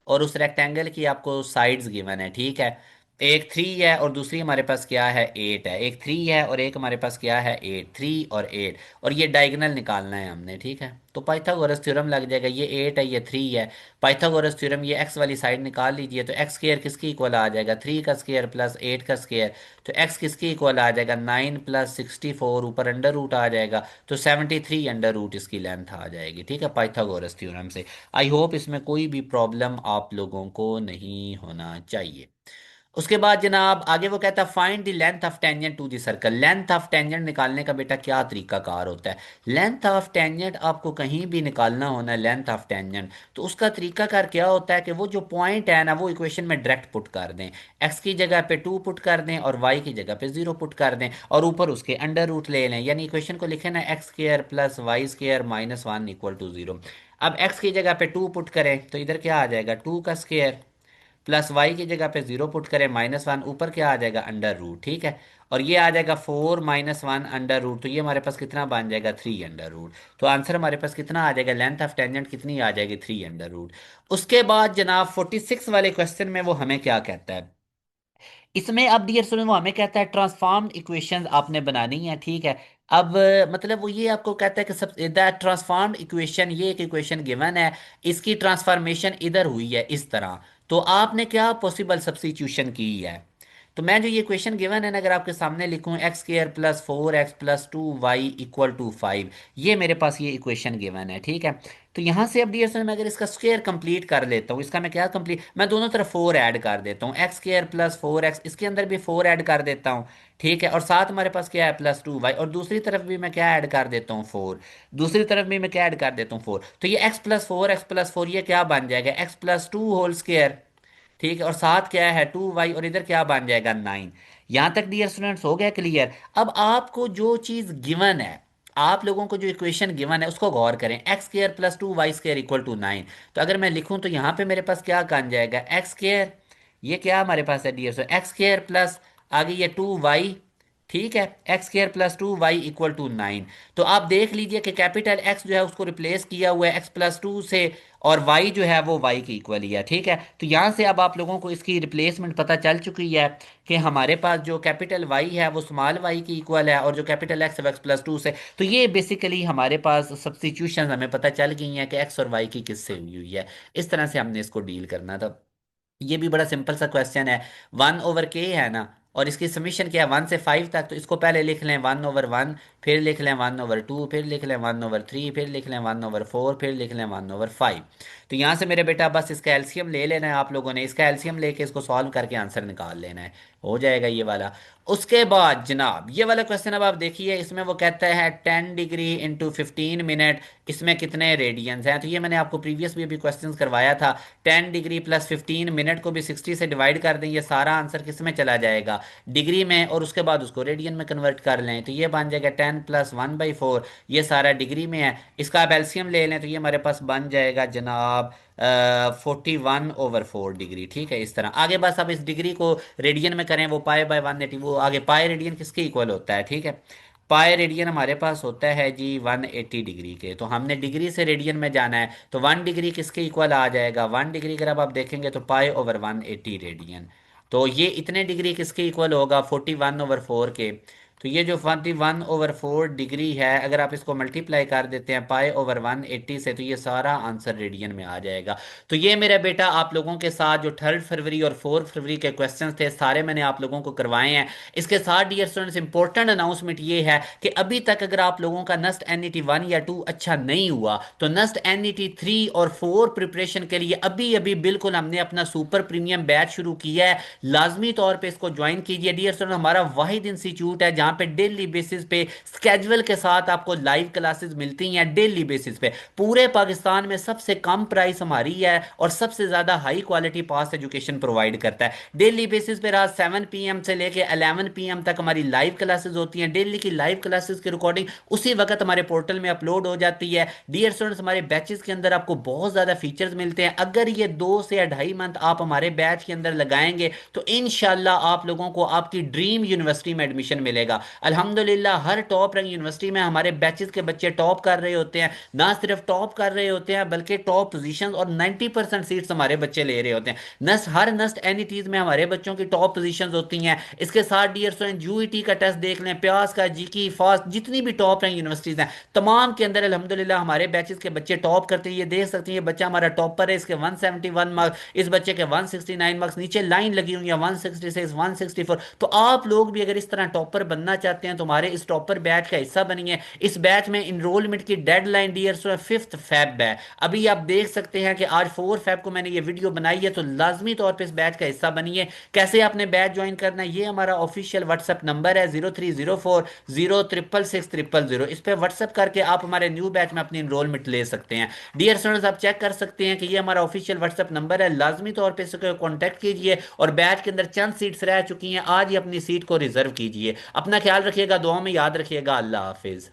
और उस रेक्टेंगल की आपको साइड्स गिवन है। ठीक है, एक 3 है और दूसरी हमारे पास क्या है 8 है। एक 3 है और एक हमारे पास क्या है 8, 3 और 8, और ये डायगोनल निकालना है हमने। ठीक है, तो पाइथागोरस थ्योरम लग जाएगा, ये 8 है ये 3 है। पाइथागोरस थ्योरम, ये एक्स वाली साइड निकाल लीजिए, तो एक्स स्क्र किसकी इक्वल आ जाएगा 3 का स्क्र प्लस 8 का स्क्र। तो एक्स किसकी इक्वल आ जाएगा 9 + 64, ऊपर अंडर रूट आ जाएगा, तो 73 अंडर रूट इसकी लेंथ आ जाएगी। ठीक है, पाइथागोरस थ्योरम से। आई होप इसमें कोई भी प्रॉब्लम आप लोगों को नहीं होना चाहिए। उसके बाद जनाब आगे वो कहता है find the length of tangent to the circle. Length of tangent निकालने का बेटा क्या तरीका कार होता है। लेंथ ऑफ टेंजेंट आपको कहीं भी निकालना होना है, लेंथ ऑफ टेंजेंट, तो उसका तरीका कार क्या होता है कि वो जो पॉइंट है ना वो इक्वेशन में डायरेक्ट पुट कर दें। एक्स की जगह पे 2 पुट कर दें और वाई की जगह पे 0 पुट कर दें, और ऊपर उसके अंडर रूट ले लें, यानी इक्वेशन को लिखें ना x² + y² - 1 = 0। अब x की जगह पे 2 पुट करें तो इधर क्या आ जाएगा 2 का स्क्वायर, प्लस वाई की जगह पे 0 पुट करें -1, ऊपर क्या आ जाएगा अंडर रूट। ठीक है, और ये आ जाएगा 4 - 1 अंडर रूट, तो ये हमारे पास कितना बन जाएगा 3 अंडर रूट। तो आंसर हमारे पास कितना आ जाएगा, लेंथ ऑफ टेंजेंट कितनी आ जाएगी 3 अंडर रूट। उसके बाद जनाब 46 वाले क्वेश्चन में वो हमें क्या कहता है, इसमें अब डियर स्टूडेंट वो हमें कहता है ट्रांसफॉर्म्ड इक्वेशंस आपने बनानी है। ठीक है, अब मतलब वो ये आपको कहता है कि सब द ट्रांसफॉर्म्ड इक्वेशन, ये एक इक्वेशन गिवन है, इसकी ट्रांसफॉर्मेशन इधर हुई है इस तरह, तो आपने क्या पॉसिबल सब्स्टिट्यूशन की है। तो मैं जो ये क्वेश्चन गिवन है ना अगर आपके सामने लिखूं x² + 4x + 2y = 5, ये मेरे पास ये इक्वेशन गिवन है। ठीक है, तो यहाँ से अब डियर मैं अगर इसका स्क्वायर कंप्लीट कर लेता हूँ, इसका मैं क्या कंप्लीट, मैं दोनों तरफ 4 ऐड कर देता हूँ, x² + 4x, इसके अंदर भी 4 ऐड कर देता हूँ। ठीक है, और साथ हमारे पास क्या है +2y, और दूसरी तरफ भी मैं क्या ऐड कर देता हूँ 4, दूसरी तरफ भी मैं क्या ऐड कर देता हूँ 4, तो ये x + 4 ये क्या बन जाएगा x + 2 होल स्क्वायर। ठीक है, और साथ क्या है 2y, और इधर क्या बन जाएगा 9। यहां तक डियर स्टूडेंट्स हो गया क्लियर। अब आपको जो चीज गिवन है, आप लोगों को जो इक्वेशन गिवन है उसको गौर करें, x² + 2y² = 9। तो अगर मैं लिखूं तो यहां पे मेरे पास क्या बन जाएगा x², ये क्या हमारे पास है डियर स्टूडेंट x² प्लस आगे ये 2y ठीक है, एक्स स्क्र प्लस 2 y = 9। तो आप देख लीजिए कि कैपिटल एक्स जो है उसको रिप्लेस किया हुआ है x+2 से, और y जो है वो y के इक्वल ही है। ठीक है, तो यहाँ से अब आप लोगों को इसकी रिप्लेसमेंट पता चल चुकी है कि हमारे पास जो कैपिटल y है वो स्मॉल y की इक्वल है, और जो कैपिटल x है x+2 से। तो ये बेसिकली हमारे पास सब्स्टिट्यूशन हमें पता चल गई हैं कि x और y की किससे हुई हुई है। इस तरह से हमने इसको डील करना था। ये भी बड़ा सिंपल सा क्वेश्चन है। 1/k है ना, और इसकी समीशन क्या है 1 से 5 तक। तो इसको पहले लिख लें 1/1, फिर लिख लें 1/2, फिर लिख लें 1/3, फिर लिख लें 1/4, फिर लिख लें 1/5। तो यहाँ से मेरे बेटा बस इसका एलसीएम ले लेना है आप लोगों ने, इसका एलसीएम लेके इसको सॉल्व करके आंसर निकाल लेना है, हो जाएगा ये वाला। उसके बाद जनाब ये वाला क्वेश्चन अब आप देखिए, इसमें वो कहता है 10 डिग्री × 15 मिनट, इसमें कितने रेडियंस हैं। तो ये मैंने आपको प्रीवियस भी अभी क्वेश्चंस करवाया था। 10 डिग्री प्लस 15 मिनट को भी 60 से डिवाइड कर दें, ये सारा आंसर किस में चला जाएगा, डिग्री में, और उसके बाद उसको रेडियन में कन्वर्ट कर लें। तो ये बन जाएगा 10 + 1/4, ये सारा डिग्री में है। इसका आप एलसीएम ले लें तो ये हमारे पास बन जाएगा जनाब 41/4 डिग्री। ठीक है, इस तरह आगे बस अब इस डिग्री को रेडियन में करें, वो पाई/180, वो आगे पाई रेडियन किसके इक्वल होता है। ठीक है, पाई रेडियन हमारे पास होता है जी 180 डिग्री के। तो हमने डिग्री से रेडियन में जाना है, तो 1 डिग्री किसके इक्वल आ जाएगा, 1 डिग्री अगर अब आप देखेंगे तो पाई/180 रेडियन। तो ये इतने डिग्री किसके इक्वल होगा, 41/4 के। तो ये जो 41/4 डिग्री है, अगर आप इसको मल्टीप्लाई कर देते हैं पाई/180 से, तो ये सारा आंसर रेडियन में आ जाएगा। तो ये मेरा बेटा आप लोगों के साथ जो 3 फरवरी और 4 फरवरी के क्वेश्चंस थे सारे मैंने आप लोगों को करवाए हैं। इसके साथ डियर स्टूडेंट्स इंपॉर्टेंट अनाउंसमेंट ये है कि अभी तक अगर आप लोगों का नस्ट NET 1 या 2 अच्छा नहीं हुआ, तो नस्ट NET 3 और 4 प्रिपरेशन के लिए अभी अभी बिल्कुल हमने अपना सुपर प्रीमियम बैच शुरू किया है। लाजमी तौर पे इसको ज्वाइन कीजिए डियर स्टूडेंट। हमारा वाहिद इंस्टीट्यूट है जहां पे डेली बेसिस पे स्केड्यूल के साथ आपको लाइव क्लासेस मिलती हैं डेली बेसिस पे। पूरे पाकिस्तान में सबसे कम प्राइस हमारी है और सबसे ज्यादा हाई क्वालिटी पास एजुकेशन प्रोवाइड करता है। डेली बेसिस पे रात 7 PM से लेके 11 PM तक हमारी लाइव क्लासेस होती हैं। डेली की लाइव क्लासेस की रिकॉर्डिंग उसी वक्त हमारे पोर्टल में अपलोड हो जाती है। डियर स्टूडेंट्स, हमारे बैचेस के अंदर आपको बहुत ज्यादा फीचर्स मिलते हैं। अगर ये 2 से 2.5 मंथ आप हमारे बैच के अंदर लगाएंगे तो इंशाल्लाह आप लोगों को आपकी ड्रीम यूनिवर्सिटी में एडमिशन मिलेगा। अल्हम्दुलिल्लाह हर टॉप रैंक यूनिवर्सिटी में हमारे बैचेस के बच्चे टॉप कर रहे होते हैं। ना सिर्फ टॉप कर रहे होते हैं बल्कि टॉप पोजीशंस और 90% सीट्स हमारे बच्चे ले रहे होते हैं। हर नस्ट एनिटीज में हमारे बच्चों की टॉप पोजीशंस होती हैं। इसके साथ डियर स्टूडेंट यूईटी का टेस्ट देख लें, प्यास का, जीकी, फास्ट, जितनी भी टॉप रैंक यूनिवर्सिटीज हैं तमाम के अंदर अल्हम्दुलिल्लाह हमारे बैचेस के बच्चे टॉप करते हैं। ये देख सकते हैं ये बच्चा हमारा टॉपर है, इसके 171 मार्क्स, इस बच्चे के 169 मार्क्स, नीचे लाइन लगी हुई है 166, 164। तो आप लोग भी अगर इस तरह टॉपर बनना चाहते हैं तो हमारे इस टॉपर बैच का हिस्सा बनिए। इस बैच में इनरोलमेंट की डेडलाइन डियर स्टूडेंट 5 फेब है। अभी आप देख सकते हैं कि आज 4 फेब को मैंने ये वीडियो बनाई है, तो लाजमी तौर पर इस बैच का हिस्सा बनिए। कैसे आपने बैच ज्वाइन करना है, ये हमारा ऑफिशियल व्हाट्सएप नंबर है 0304 0666000। इस पर व्हाट्सएप करके आप हमारे न्यू बैच में अपनी इनरोलमेंट ले सकते हैं। डियर स्टूडेंट्स, आप चेक कर सकते हैं कि ये हमारा ऑफिशियल व्हाट्सएप नंबर है, लाजमी तौर पे इसको कांटेक्ट कीजिए। और बैच के अंदर चंद सीट्स रह चुकी हैं, आज ही अपनी सीट को रिजर्व कीजिए। अपना ख्याल रखिएगा, दुआ में याद रखिएगा। अल्लाह हाफिज।